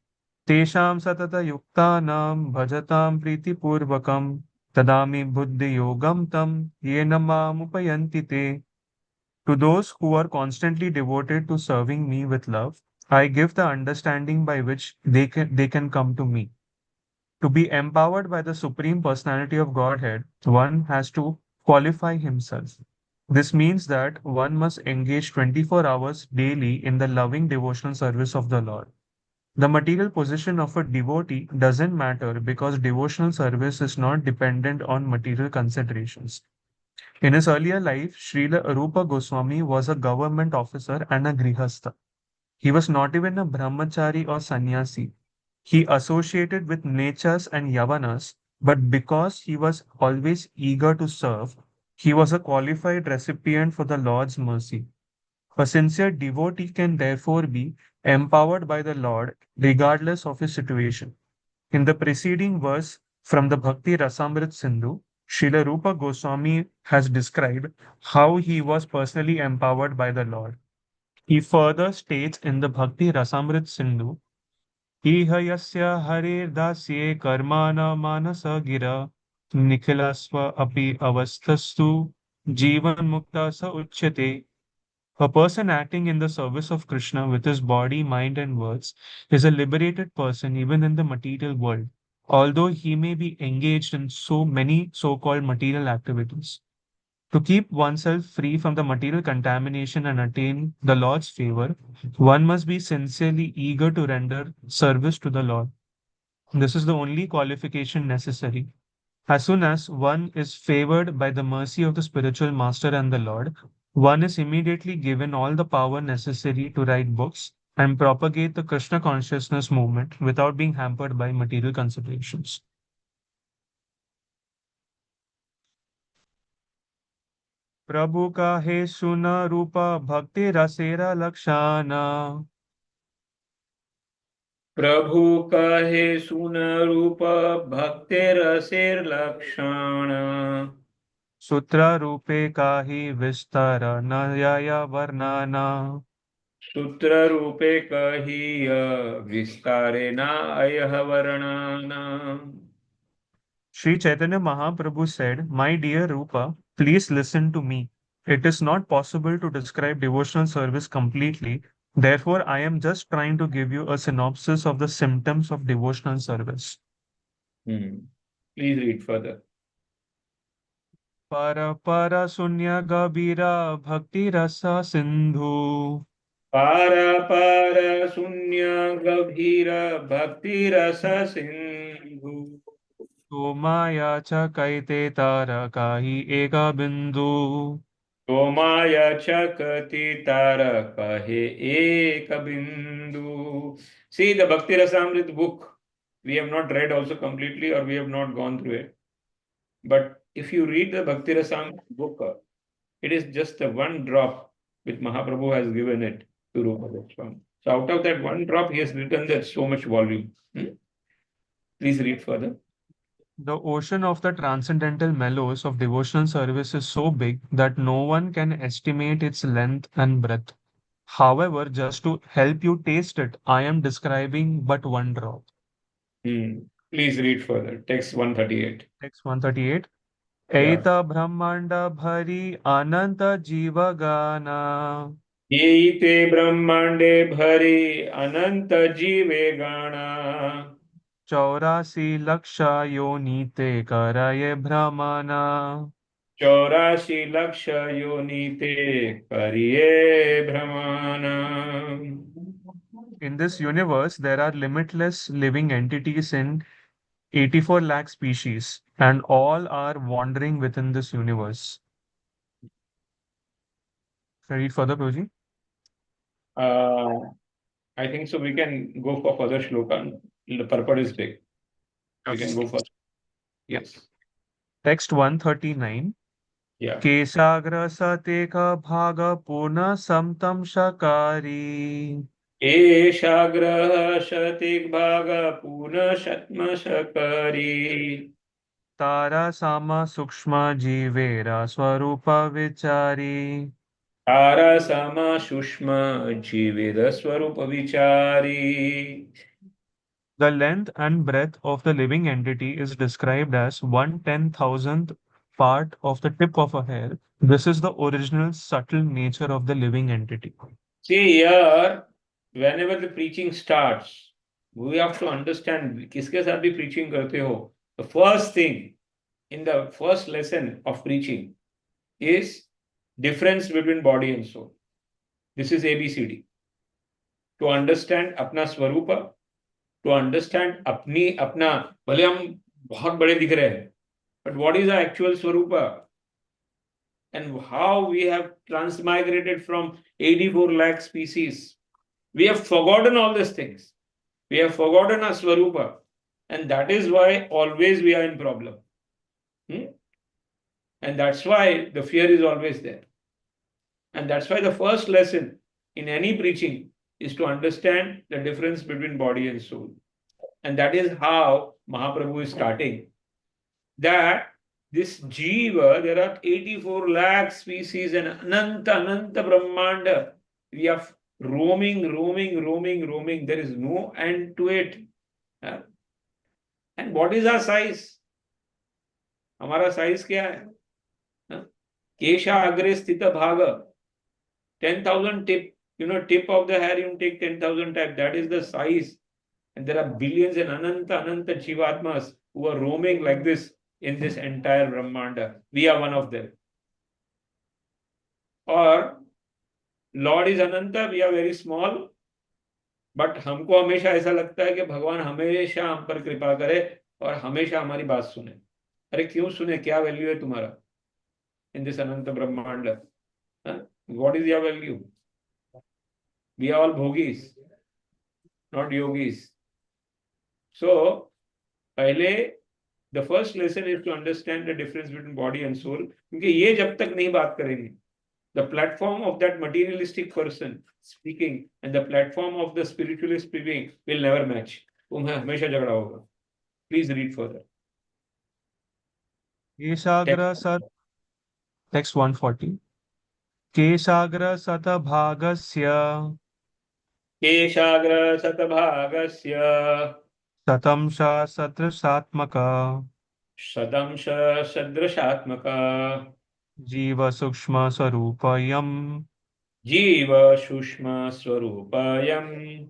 [SPEAKER 8] Tesham satata yuktanam bhajatam pritipurvakam tadami buddhi yogam tam yena mamupayanti te. To those who are constantly devoted to serving me with love, I give the understanding by which they can come to me. To be empowered by the Supreme Personality of Godhead, one has to qualify himself. This means that one must engage 24 hours daily in the loving devotional service of the Lord. The material position of a devotee doesn't matter because devotional service is not dependent on material considerations. In his earlier life, Srila Rupa Goswami was a government officer and a grihastha. He was not even a brahmachari or sannyasi. He associated with nachas and yavanas, but because he was always eager to serve, he was a qualified recipient for the Lord's mercy. A sincere devotee can therefore be empowered by the Lord regardless of his situation. In the preceding verse from the Bhakti Rasamrit Sindhu, Srila Rupa Goswami has described how he was personally empowered by the Lord. He further states in the Bhakti Rasamrit Sindhu, Iha yasya harir dasye karmana manasa gira nikhilasva api avastastu jivan mukta sa uchyate. A person acting in the service of Krishna with his body, mind, and words is a liberated person even in the material world, although he may be engaged in so many so called material activities. To keep oneself free from the material contamination and attain the Lord's favor, one must be sincerely eager to render service to the Lord. This is the only qualification necessary. As soon as one is favored by the mercy of the spiritual master and the Lord, one is immediately given all the power necessary to write books and propagate the Krishna consciousness movement without being hampered by material considerations. प्रभु का हे सुन रूप भक्ति रसेरा लक्षाना.
[SPEAKER 2] प्रभु कहे सुन रूप भक्ति रसेर लक्षण.
[SPEAKER 8] सूत्र रूपे काही विस्तार नया वर्णना.
[SPEAKER 2] सूत्र रूपे कही विस्तारे न अयह वर्णना.
[SPEAKER 8] Sri Chaitanya Mahaprabhu said, My dear Rupa, Please listen to me. It is not possible to describe devotional service completely. Therefore, I am just trying to give you a synopsis of the symptoms of devotional service.
[SPEAKER 2] Please read further.
[SPEAKER 8] Para para sunya gabira bhakti rasa sindhu.
[SPEAKER 2] Para sunya gabhira bhakti rasa sindhu.
[SPEAKER 8] Tomaya cha kaite tara kahi eka bindu.
[SPEAKER 2] Tomaya chakati tara kahe ekabindu. See the Bhakti Rasamrit book. We have not read also completely, or we have not gone through it. But if you read the Bhakti Rasamrit book, it is just the one drop which Mahaprabhu has given it to Rupavilas Prabhuji. So out of that one drop, he has written that so much volume. Please read further.
[SPEAKER 8] The ocean of the transcendental mellows of devotional service is so big that no one can estimate its length and breadth. However, just to help you taste it, I am describing but one drop.
[SPEAKER 2] Please read further. Text 138.
[SPEAKER 8] Text 138.
[SPEAKER 2] Yeah.
[SPEAKER 8] Eita brahmanda bhari ananta jiva gana.
[SPEAKER 2] Eite brahmande bhari ananta jive gana.
[SPEAKER 8] 84 laksha yonite karaye brahmana.
[SPEAKER 2] 84 laksha yonite kariye brahmana.
[SPEAKER 8] In this universe, there are limitless living entities in 84 lakh species, and all are wandering within this universe. Can I read further, Prabhuji?
[SPEAKER 2] I think so. We can go for further shloka. The purport is big. We can go for. Yes.
[SPEAKER 8] Text 139.
[SPEAKER 2] Yeah.
[SPEAKER 8] Kesagra sateka bhaga purna samtam shakari.
[SPEAKER 2] Eshagraha shatik bhaga puna shatma shakari.
[SPEAKER 8] Tara sama sukshma jivera swarupa vichari.
[SPEAKER 2] Tara sama shushma jiveda swarupa vichari.
[SPEAKER 8] The length and breadth of the living entity is described as 1/10,000th part of the tip of a hair. This is the original subtle nature of the living entity.
[SPEAKER 2] See here, whenever the preaching starts, we have to understand किसके साथ भी preaching करते हो. The first thing in the first lesson of preaching is difference between body and soul. This is ABCD. To understand अपना स्वरूप, to understand अपना भले हम बहुत बड़े दिख रहे हैं, but what is our actual swarupa? And how we have transmigrated from 84 lakh species. We have forgotten all these things. We have forgotten our swarupa. And that is why always we are in problem. And that's why the fear is always there. And that's why the first lesson in any preaching is to understand the difference between body and soul. And that is how Mahaprabhu is starting. That this Jiva, there are 84 lakh species and Ananta Brahmanda. We are roaming. There is no end to it. And what is our size? हमारा size क्या है? Kesha agre sthita bhaga. 10,000 tip. Tip of the hair, you take 10,000 type. That is the size. And there are billions and Ananta Jivatmas who are roaming like this in this entire Brahmanda. We are one of them. Or Lord is Ananta, we are very small. But हमको हमेशा ऐसा लगता है कि भगवान हमेशा हम पर कृपा करे और हमेशा हमारी बात सुने. अरे क्यों सुने? क्या वैल्यू है तुम्हारा in this Ananta Brahmanda? What is your value? We are all bhogis, not yogis. So, पहले the first lesson is to understand the difference between body and soul. क्योंकि ये जब तक नहीं बात करेंगे, the platform of that materialistic person speaking and the platform of the spiritualist speaking will never match. तुम्हें हमेशा झगड़ा होगा. Please read further.
[SPEAKER 8] Text 140. Kesagra satabhagasya.
[SPEAKER 2] Keshagra satabhagasya.
[SPEAKER 8] Satamsha satrasatmaka.
[SPEAKER 2] Sadamsha sadrashatmaka.
[SPEAKER 8] Jiva Sukshma Swarupayam
[SPEAKER 2] Jiva Shushma Swarupayam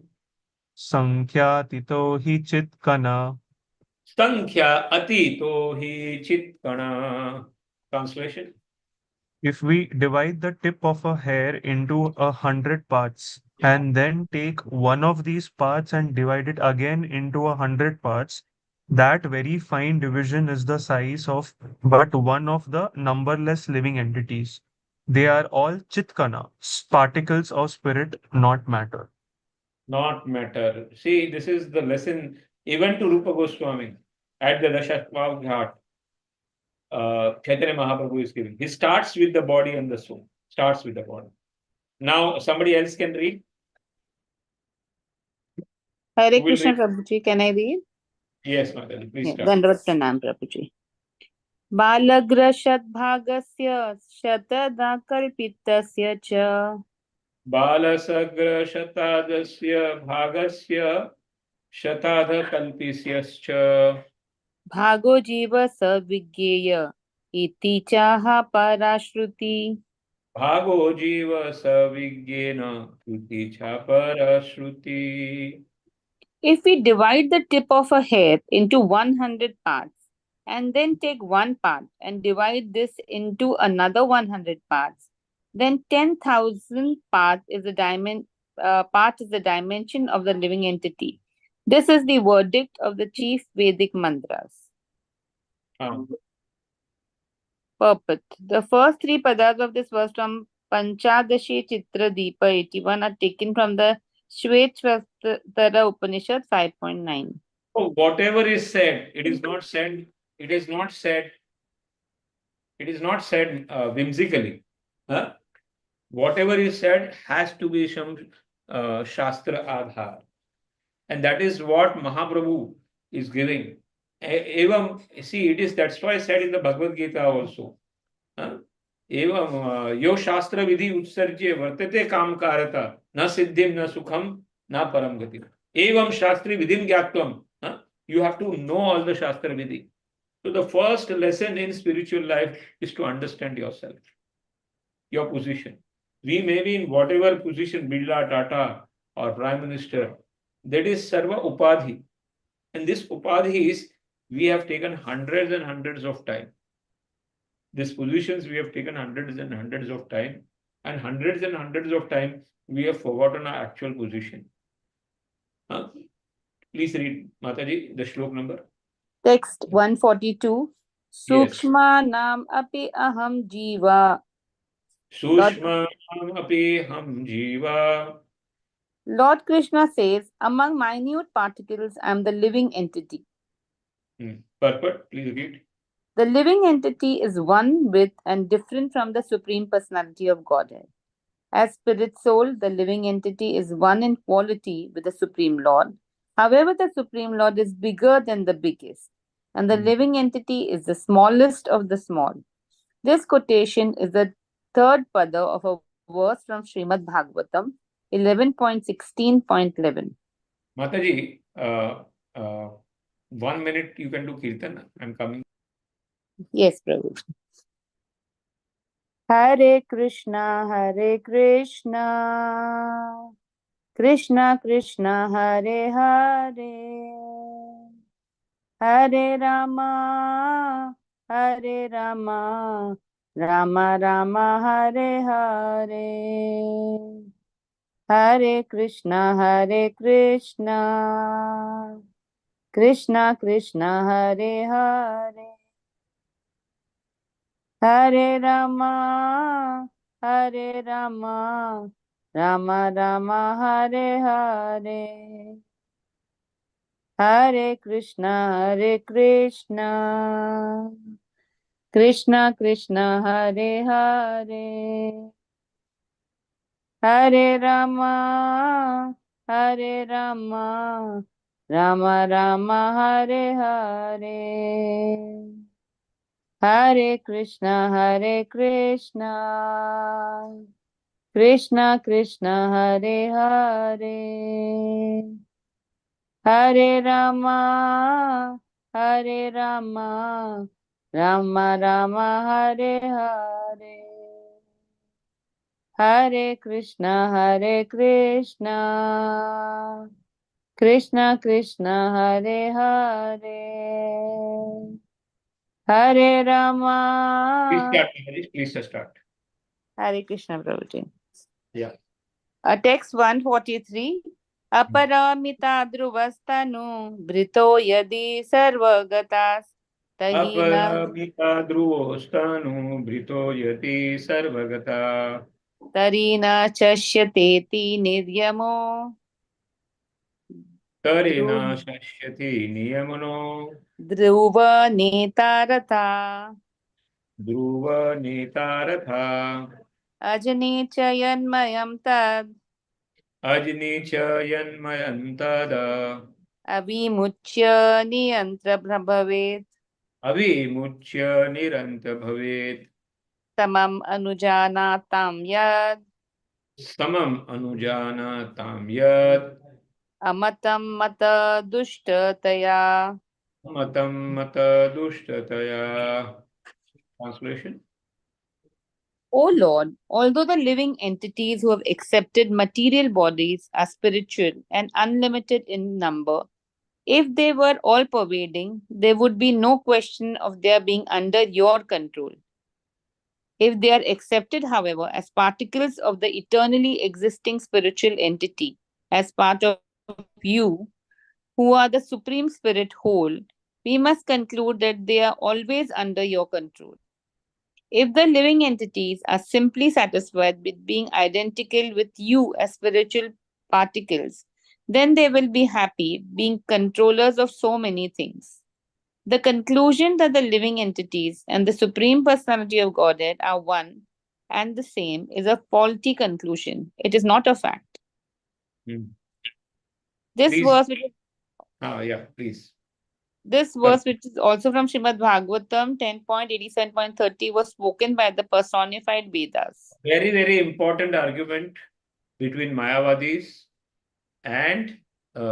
[SPEAKER 8] Sankhya Tito Hi Chitkana.
[SPEAKER 2] Sankhya Atito Hi Chitkana. Translation.
[SPEAKER 8] If we divide the tip of a hair into 100 parts and then take one of these parts and divide it again into 100 parts, that very fine division is the size of but one of the numberless living entities. They are all chitkana, particles of spirit, not matter.
[SPEAKER 2] Not matter. See, this is the lesson even to Rupa Goswami at the Dashakva Ghat. Chaitanya Mahaprabhu is giving. He starts with the body and the soul. Starts with the body. Now, somebody else can read.
[SPEAKER 9] Hare
[SPEAKER 2] Who will
[SPEAKER 9] Krishna
[SPEAKER 2] read?
[SPEAKER 9] Prabhuji, can I read?
[SPEAKER 2] Yes, Mataji, please
[SPEAKER 9] Yeah,
[SPEAKER 2] start.
[SPEAKER 9] Dandavat Pranam Prabhuji. बालग्रशद्भागस्य शतदा कल्पितस्य च
[SPEAKER 2] Balasagra Shatadasya Bhagasya Shatadha Kalpisyascha
[SPEAKER 9] भागो जीव स विज्ञेय इति चाह पराश्रुति.
[SPEAKER 2] Bhago Jiva Savigyena Kriti Chapara Shruti.
[SPEAKER 9] If we divide the tip of a hair into 100 parts and then take one part and divide this into another 100 parts, then 10,000 part is the dimension of the living entity. This is the verdict of the chief Vedic mantras. Purport. The first three padas of this verse from Panchadashi Chitra Deepa 81 are taken from the Shvetashvatara Upanishad 5.9.
[SPEAKER 2] So whatever is said, it is not said, it is not said, it is not said whimsically. Huh? Whatever is said has to be some Shastra Adhar. And that is what Mahaprabhu is giving. Evam, see, it is, that's why I said in the Bhagavad Gita also. Evam, yo Shastra Vidhi Utsarjye Vartate Kam Karata, na Siddhim, na Sukham, na Param Gati. Evam Shastri Vidhim Gyatvam. You have to know all the Shastra Vidhi. So the first lesson in spiritual life is to understand yourself, your position. We may be in whatever position, Birla, Tata, or Prime Minister. That is Sarva Upadhi. And this Upadhi is, we have taken hundreds and hundreds of time. These positions we have taken hundreds and hundreds of time. And hundreds of time, we have forgotten our actual position. Please read, Mataji, the shlok number.
[SPEAKER 9] Text 142.
[SPEAKER 2] Yes.
[SPEAKER 9] Sukshmanam api aham jiva.
[SPEAKER 2] Sushma api ham jiva.
[SPEAKER 9] Lord Krishna says, among minute particles, I am the living entity.
[SPEAKER 2] Purport, please read.
[SPEAKER 9] The living entity is one with and different from the Supreme Personality of Godhead. As spirit soul, the living entity is one in quality with the Supreme Lord. However, the Supreme Lord is bigger than the biggest, and the living entity is the smallest of the small. This quotation is the third pada of a verse from Srimad Bhagavatam 11.16.11.
[SPEAKER 2] Mataji, 1 minute you can do Kirtan. I'm coming.
[SPEAKER 9] Yes, Prabhu. Hare Krishna, Hare Krishna, Krishna Krishna, Hare Hare, Hare Rama, Hare Rama, Rama Rama, Hare Hare, Hare Krishna, Hare Krishna, Krishna Krishna, Hare Hare, Hare Rama, Hare Rama, Rama Rama, Hare Hare, Hare Krishna, Hare Krishna, Krishna Krishna, Hare Hare, Hare Rama, Hare Rama, Rama Rama, Hare Hare, Hare Krishna, Hare Krishna, Krishna Krishna, Hare Hare, Hare Rama, Hare Rama, Rama Rama Hare Hare, Hare Krishna Krishna Krishna Hare Hare, Hare Rama.
[SPEAKER 2] Please start, Maharaj. Please start.
[SPEAKER 9] Hare Krishna Prabhuji.
[SPEAKER 2] Yeah.
[SPEAKER 9] Text 143. Aparamita dhruvastanu brito yadi sarvagatas tahina
[SPEAKER 2] Aparamita dhruvostanu brito yati sarvagata
[SPEAKER 9] tarina chashyateti niryamo
[SPEAKER 2] tarena shashyati niyamano
[SPEAKER 9] dhruva netaratha
[SPEAKER 2] dhruva netaratha
[SPEAKER 9] ajani chayanmayam tad
[SPEAKER 2] ajni cha yanmayantada
[SPEAKER 9] avimuchya niyantra bhavet
[SPEAKER 2] avimuchya niranta bhavet
[SPEAKER 9] tamam anujanatam yad
[SPEAKER 2] samam anujanatam yad
[SPEAKER 9] amatam mata dushtataya.
[SPEAKER 2] matam mata dushtataya. Translation.
[SPEAKER 9] O Lord, although the living entities who have accepted material bodies are spiritual and unlimited in number, if they were all pervading, there would be no question of their being under your control. If they are accepted, however, as particles of the eternally existing spiritual entity, as part of you, who are the Supreme Spirit whole, we must conclude that they are always under your control. If the living entities are simply satisfied with being identical with you as spiritual particles, then they will be happy being controllers of so many things. The conclusion that the living entities and the Supreme Personality of Godhead are one and the same is a faulty conclusion. It is not a fact. This
[SPEAKER 2] Please.
[SPEAKER 9] verse, which is
[SPEAKER 2] Yeah, please.
[SPEAKER 9] This verse, which is also from Srimad Bhagavatam 10.87.30, was spoken by the personified Vedas.
[SPEAKER 2] Very, very important argument between Mayavadis and, what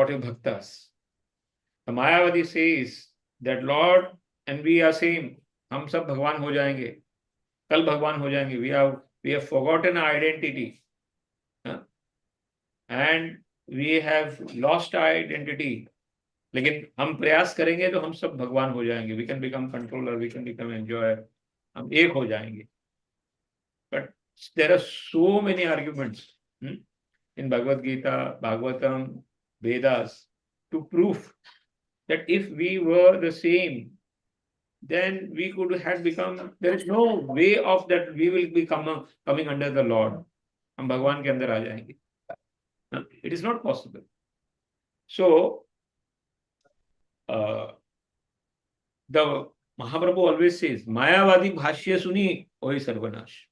[SPEAKER 2] are Bhaktas. The Mayavadi says that Lord and we are same. हम सब भगवान हो जाएंगे, कल भगवान हो जाएंगे. We have forgotten our identity. And we have lost our identity. लेकिन हम प्रयास करेंगे तो हम सब भगवान हो जाएंगे. We can become controller, we can become enjoyer. हम एक हो जाएंगे. But there are so many arguments in Bhagavad Gita, Bhagavatam, Vedas to prove that if we were the same, then we could have become, there is no way of that we will be coming under the Lord. हम भगवान के अंदर आ जाएंगे. It is not possible. So, the Mahaprabhu always says, Mayavadi bhashya suni oi sarvanash.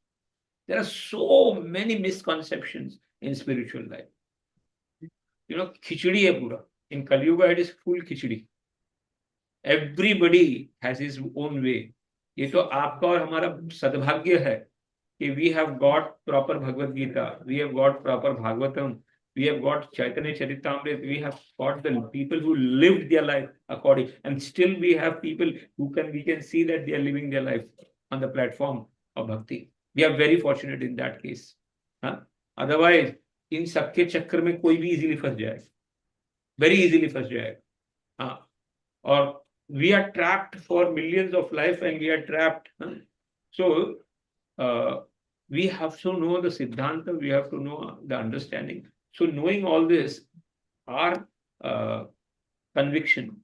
[SPEAKER 2] There are so many misconceptions in spiritual life. Khichdi hai pura. In Kali Yuga, it is full khichdi. Everybody has his own way. ये तो आपका और हमारा सद्भाग्य है कि we have got proper Bhagavad Gita, we have got proper Bhagavatam, we have got Chaitanya Charitamrita, we have got the people who lived their life according, and still we have people we can see that they are living their life on the platform of bhakti. We are very fortunate in that case. Otherwise, in सबके चक्कर में कोई भी easily फंस जाएगा, very easily फंस जाएगा. Or we are trapped for millions of life and we are trapped. So, we have to know the Siddhanta, we have to know the understanding. So, knowing all this, our conviction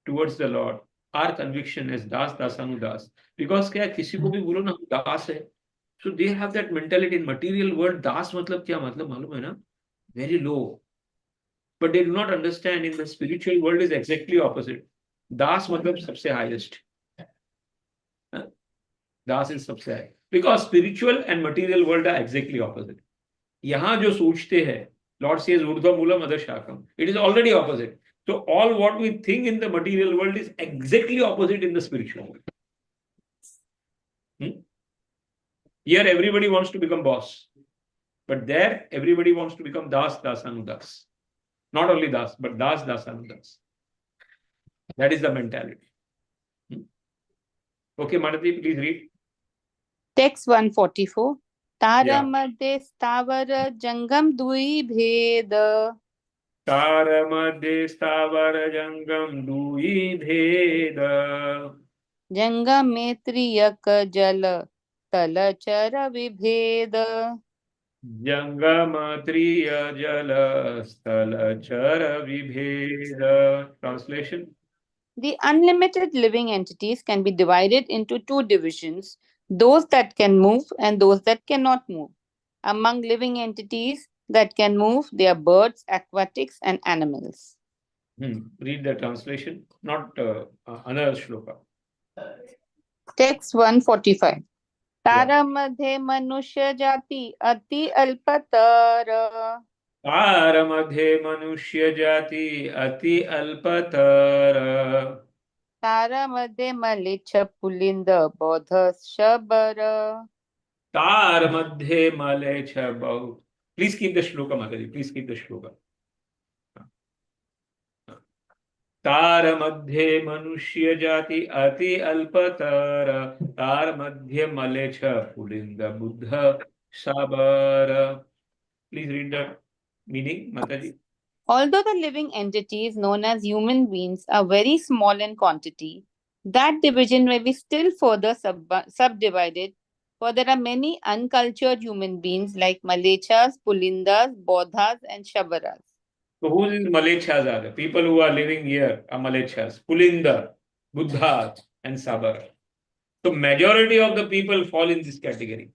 [SPEAKER 2] towards the Lord, our conviction as Das, Dasanudas, because क्या किसी को भी बोलो ना दास है, so they have that mentality in material world. Das मतलब क्या मतलब मालूम है ना? Very low. But they do not understand in the spiritual world is exactly opposite. Das मतलब सबसे highest. Das is सबसे high. Because spiritual and material world are exactly opposite. यहाँ जो सोचते हैं, Lord says urdhva moolam adha shakam. It is already opposite. So all what we think in the material world is exactly opposite in the spiritual world. Here everybody wants to become boss. But there everybody wants to become Das, Dasanudas. Not only Das, but Das, Dasanudas. That is the mentality. Okay, Madhya, please read.
[SPEAKER 9] Text 144. Tara
[SPEAKER 2] Yeah.
[SPEAKER 9] madhye stavara jangam dui bhed.
[SPEAKER 2] Tara madhye stavara jangam dui bheda.
[SPEAKER 9] Jangam metriyak jal talachara vibhed.
[SPEAKER 2] Jangama triya jala sthala chara vibheda. Translation.
[SPEAKER 9] The unlimited living entities can be divided into two divisions, those that can move and those that cannot move. Among living entities that can move, they are birds, aquatics, and animals.
[SPEAKER 2] Read the translation, not another shloka.
[SPEAKER 9] Text 145.
[SPEAKER 2] Yeah.
[SPEAKER 9] तारा मध्ये मनुष्य जाति अति अल्पतर.
[SPEAKER 2] तार मध्ये मनुष्य जाति अति अल्पतर.
[SPEAKER 9] तारा मध्ये मलिच्छ पुलिंद बोध शबर.
[SPEAKER 2] तार मध्ये मलेच्छ बहु. Please keep the shloka, Mataji. Please keep the shloka. तार मध्ये मनुष्य जाति अति अल्पतर. तार मध्ये मलेच्छ पुलिंद Buddha Chabahar. Please read the meaning, Mataji.
[SPEAKER 9] Although the living entities known as human beings are very small in quantity, that division may be still further subdivided, for there are many uncultured human beings like Malechas, Pulindas, Bodhas, and Shabaras.
[SPEAKER 2] So who is Malechas are? The people who are living here are Malechas, Pulinda, Buddhas, and Sabar. So majority of the people fall in this category.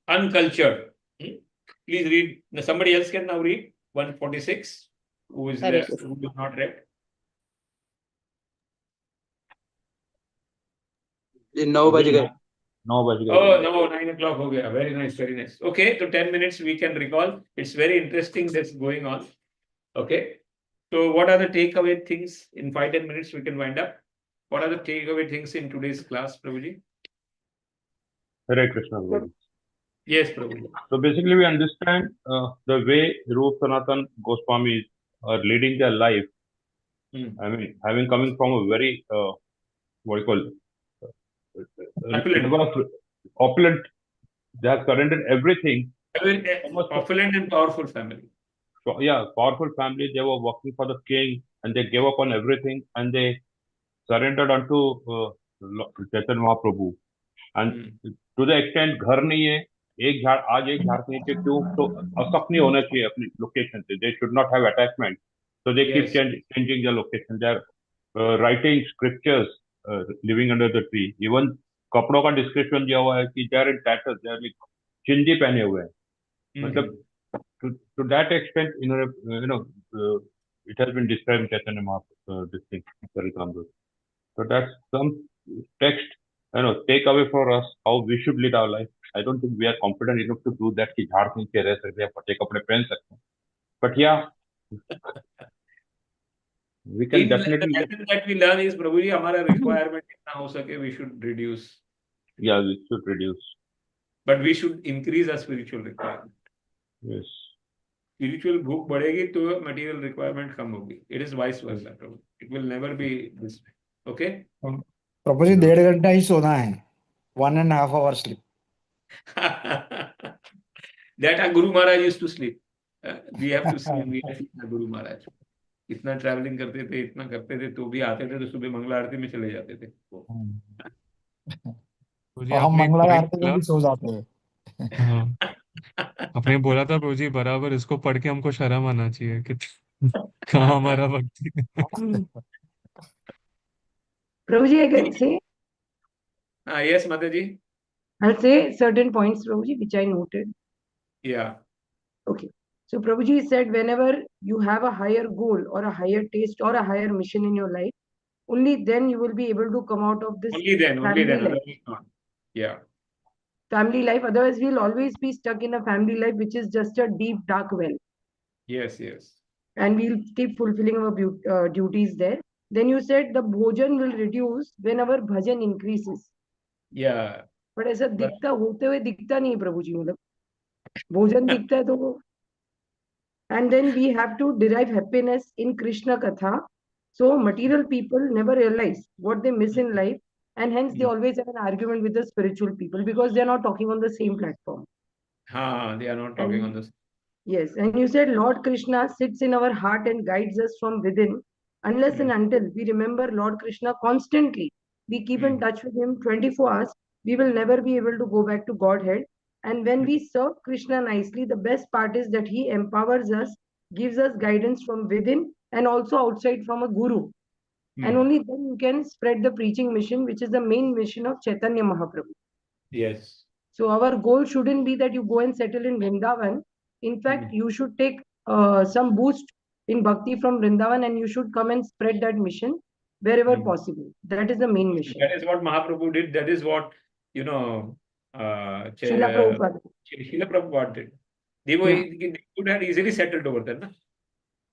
[SPEAKER 2] Uncultured. Please read. Now somebody else can now read 146. Who is there? Who is not read?
[SPEAKER 3] In 9 बज गए.
[SPEAKER 4] 9 बज गए.
[SPEAKER 2] Oh, no, 9 o'clock ho gaya. Very nice, very nice. Okay, so 10 minutes we can recall. It's very interesting that's going on. Okay. So what are the takeaway things? In 5-10 minutes we can wind up. What are the takeaway things in today's class, Prabhuji?
[SPEAKER 4] Hare Krishna. Prabhuji.
[SPEAKER 2] Yes, Prabhuji.
[SPEAKER 4] So basically we understand the way Rup Sanatan Goswamis are leading their life. I mean, having coming from a very, what you call, opulent, they have surrendered everything.
[SPEAKER 2] Opulent and powerful family.
[SPEAKER 4] So, yeah, powerful family. They were working for the king and they gave up on everything and they surrendered unto Chaitanya Mahaprabhu. And to the extent, घर नहीं है, एक झाड़ आज एक झाड़ के नीचे क्यों, तो असक नहीं होना चाहिए अपनी लोकेशन से. They should not have attachment. So they keep changing their location. They are writing scriptures, living under the tree. Even कपड़ों का description दिया हुआ है कि they are in tatters, they are like चिंजी पहने हुए हैं. मतलब to that extent, it has been described in Chaitanya Mahaprabhu, this thing, so that's some text, take away for us how we should lead our life. I don't think we are confident enough to do that कि झाड़ नीचे रह सकते हैं, फटे कपड़े पहन सकते हैं. But yeah, we can definitely.
[SPEAKER 2] The lesson that we learn is, Prabhuji, हमारा requirement जितना हो सके we should reduce.
[SPEAKER 4] Yeah, we should reduce.
[SPEAKER 2] But we should increase our spiritual requirement.
[SPEAKER 4] Yes.
[SPEAKER 2] Spiritual भूख बढ़ेगी तो material requirement कम होगी. It is vice versa. It will never be this way. Okay?
[SPEAKER 7] Prabhuji, 1.5 घंटा ही सोना है. 1.5 hours sleep.
[SPEAKER 2] That our Guru Maharaj used to sleep. We have to see. We have to see our Guru Maharaj. इतना travelling करते थे, इतना करते थे, तो भी आते थे तो सुबह मंगला आरती में चले जाते थे.
[SPEAKER 7] हम मंगला आरती में भी सो जाते हैं.
[SPEAKER 8] आपने बोला था प्रभु जी बराबर इसको पढ़ के हमको शर्म आना चाहिए कि कहाँ हमारा भक्ति.
[SPEAKER 6] Prabhuji, I can say.
[SPEAKER 2] Yes, Mataji.
[SPEAKER 6] I'll say certain points, Prabhuji, which I noted.
[SPEAKER 2] Yeah.
[SPEAKER 6] Okay. So Prabhuji said, whenever you have a higher goal or a higher taste or a higher mission in your life, only then you will be able to come out of this.
[SPEAKER 2] Only then. Otherwise not. Yeah.
[SPEAKER 6] Family life. Otherwise, we'll always be stuck in a family life, which is just a deep, dark well.
[SPEAKER 2] Yes, yes.
[SPEAKER 6] And we'll keep fulfilling our duties there. Then you said the bhojan will reduce when our bhajan increases.
[SPEAKER 2] Yeah.
[SPEAKER 6] But ऐसा दिखता होते हुए दिखता नहीं प्रभु जी, मतलब भोजन दिखता है तो वो. And then we have to derive happiness in Krishna Katha. So material people never realize what they miss in life. and hence they always have an argument with the spiritual people because they are not talking on the same platform.
[SPEAKER 2] They are not talking on this.
[SPEAKER 6] Yes, and you said Lord Krishna sits in our heart and guides us from within. Unless and until we remember Lord Krishna constantly, we keep in touch with him 24 hours, we will never be able to go back to Godhead. And when we serve Krishna nicely, the best part is that he empowers us, gives us guidance from within and also outside from a guru. And only then you can spread the preaching mission, which is the main mission of Chaitanya Mahaprabhu.
[SPEAKER 2] Yes.
[SPEAKER 6] So our goal shouldn't be that you go and settle in Vrindavan. In fact, you should take some boost in bhakti from Vrindavan and you should come and spread that mission wherever possible. That is the main mission.
[SPEAKER 2] That is what Mahaprabhu did. That is what,
[SPEAKER 6] Srila Prabhupada.
[SPEAKER 2] Srila Prabhupada did. They could have easily settled over there, na?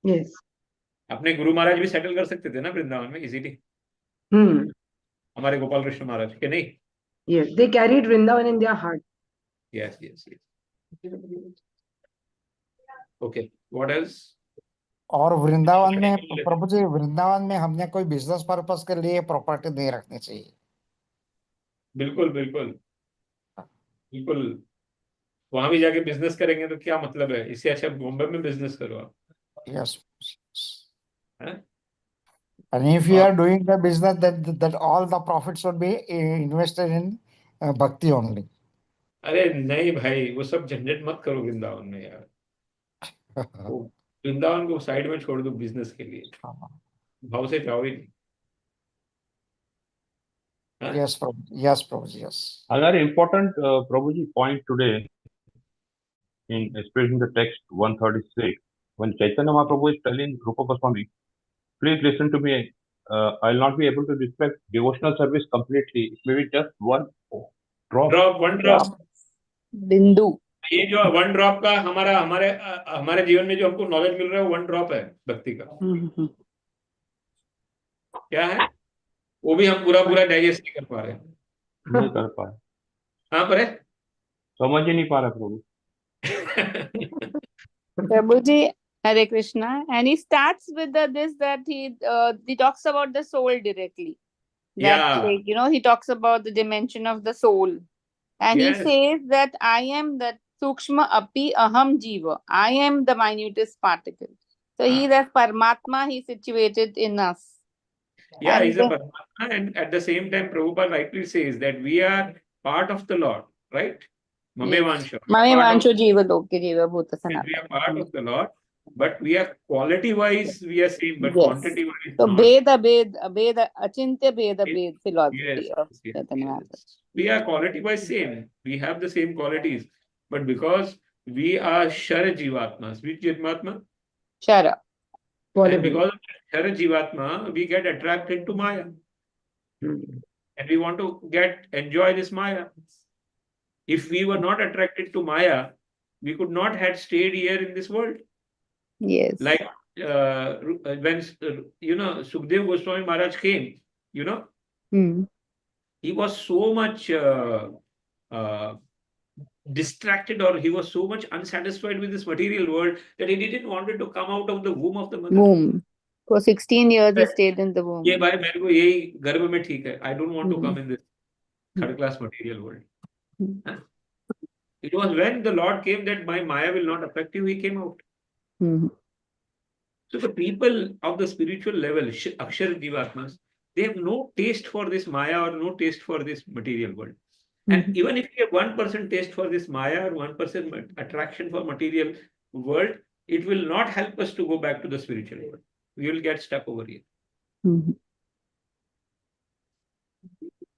[SPEAKER 6] Yes.
[SPEAKER 2] अपने गुरु महाराज भी settle कर सकते थे ना वृंदावन में easily हमारे गोपाल कृष्ण महाराज के नहीं
[SPEAKER 6] Yes, they carried Vrindavan in their heart.
[SPEAKER 2] Yes. Okay, what else?
[SPEAKER 7] और वृंदावन में प्रभु जी वृंदावन में हमने कोई बिजनेस पर्पस के लिए प्रॉपर्टी नहीं रखनी चाहिए.
[SPEAKER 2] बिल्कुल वहां भी जाके बिजनेस करेंगे तो क्या मतलब है. इससे अच्छा बॉम्बे में बिजनेस करो आप.
[SPEAKER 7] Yes. And if you are doing the business, that all the profits should be invested in bhakti only.
[SPEAKER 2] अरे नहीं भाई, वो सब झंझट मत करो वृंदावन में यार. वृंदावन को साइड में छोड़ दो बिजनेस के लिए. भाव से जाओ ही नहीं.
[SPEAKER 7] Yes, Prabhuji. Yes, Prabhuji. Yes.
[SPEAKER 4] Another important Prabhuji point today, in especially in the text 136, when Chaitanya Mahaprabhu is telling Rupa Goswami, please listen to me. I'll not be able to respect devotional service completely. It may be just one drop.
[SPEAKER 9] बिंदु.
[SPEAKER 2] ये जो one drop का हमारे जीवन में जो हमको knowledge मिल रहा है, वन ड्रॉप है भक्ति का. क्या है वो भी हम पूरा डाइजेस्ट नहीं कर पा रहे.
[SPEAKER 4] नहीं कर पा रहे.
[SPEAKER 2] हाँ पर है,
[SPEAKER 4] समझ ही नहीं पा रहा प्रभु.
[SPEAKER 9] Prabhuji, Hare Krishna, and he starts with this that he talks about the soul directly. That, like, he talks about the dimension of the soul, and he says that I am that sukshma api aham jiva. I am the minutest particle. So he is Paramatma. He situated in us.
[SPEAKER 2] Yeah, he's a Paramatma, and at the same time, Prabhupada rightly says that we are part of the Lord, right? Mamevansha.
[SPEAKER 9] Mamevansha jiva loke jiva bhuta sanatana.
[SPEAKER 2] We are part of the Lord, but we are quality-wise we are same, but quantity-wise
[SPEAKER 9] so
[SPEAKER 2] not.
[SPEAKER 9] Achintya Bheda philosophy of Chaitanya.
[SPEAKER 2] We are quality-wise same. We have the same qualities, but because we are Shara Jivatmas, which Jivatma?
[SPEAKER 9] Shara.
[SPEAKER 2] And because of Shara Jivatma, we get attracted to Maya. And we want to enjoy this Maya. If we were not attracted to Maya, we could not have stayed here in this world.
[SPEAKER 9] Yes.
[SPEAKER 2] Like when Sukdev Goswami Maharaj came, he was so much distracted, or he was so much unsatisfied with this material world that he didn't want to come out of the womb of the mother.
[SPEAKER 9] For 16 years he stayed in the womb.
[SPEAKER 2] ये भाई मेरे को यही गर्भ में ठीक है. I don't want to come in this third class material world. It was when the Lord came that my Maya will not affect you, he came out. So the people of the spiritual level, Akshar Jivatmas, they have no taste for this Maya or no taste for this material world. And even if you have 1% taste for this Maya or 1% attraction for material world, it will not help us to go back to the spiritual world. We will get stuck over here.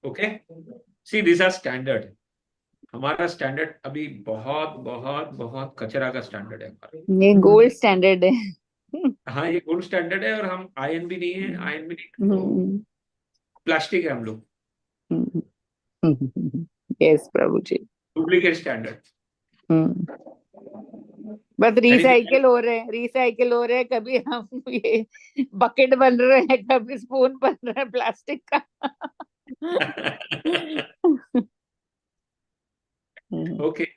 [SPEAKER 2] Okay? See, these are standard. हमारा standard अभी बहुत कचरा का standard है हमारा.
[SPEAKER 9] ये gold standard है.
[SPEAKER 2] हाँ, ये गोल्ड स्टैंडर्ड है, और हम आयन भी नहीं, प्लास्टिक है हम लोग.
[SPEAKER 9] Yes, Prabhuji.
[SPEAKER 2] Duplicate standard.
[SPEAKER 9] बस रिसाइकिल हो रहे हैं. कभी हम ये बकेट बन रहे हैं, कभी स्पून बन रहा है प्लास्टिक का.
[SPEAKER 2] Okay.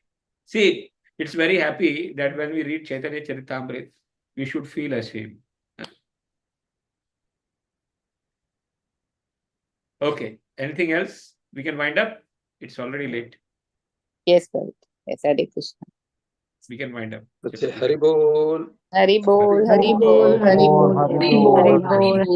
[SPEAKER 2] See, it's very happy that when we read Chaitanya Charitamrita, we should feel ashamed. Okay. Anything else? We can wind up. It's already late.
[SPEAKER 9] Yes, Prabhuji. Yes, Hare Krishna.
[SPEAKER 2] We can wind up.
[SPEAKER 3] Hari Bol.
[SPEAKER 9] Hari Bol,
[SPEAKER 2] Hari
[SPEAKER 9] Hari Bol, Hari Bol,
[SPEAKER 7] Hari
[SPEAKER 9] Hari
[SPEAKER 7] Bol,
[SPEAKER 9] Bol,
[SPEAKER 7] Hari
[SPEAKER 9] Hari
[SPEAKER 7] Bol.
[SPEAKER 9] Bol.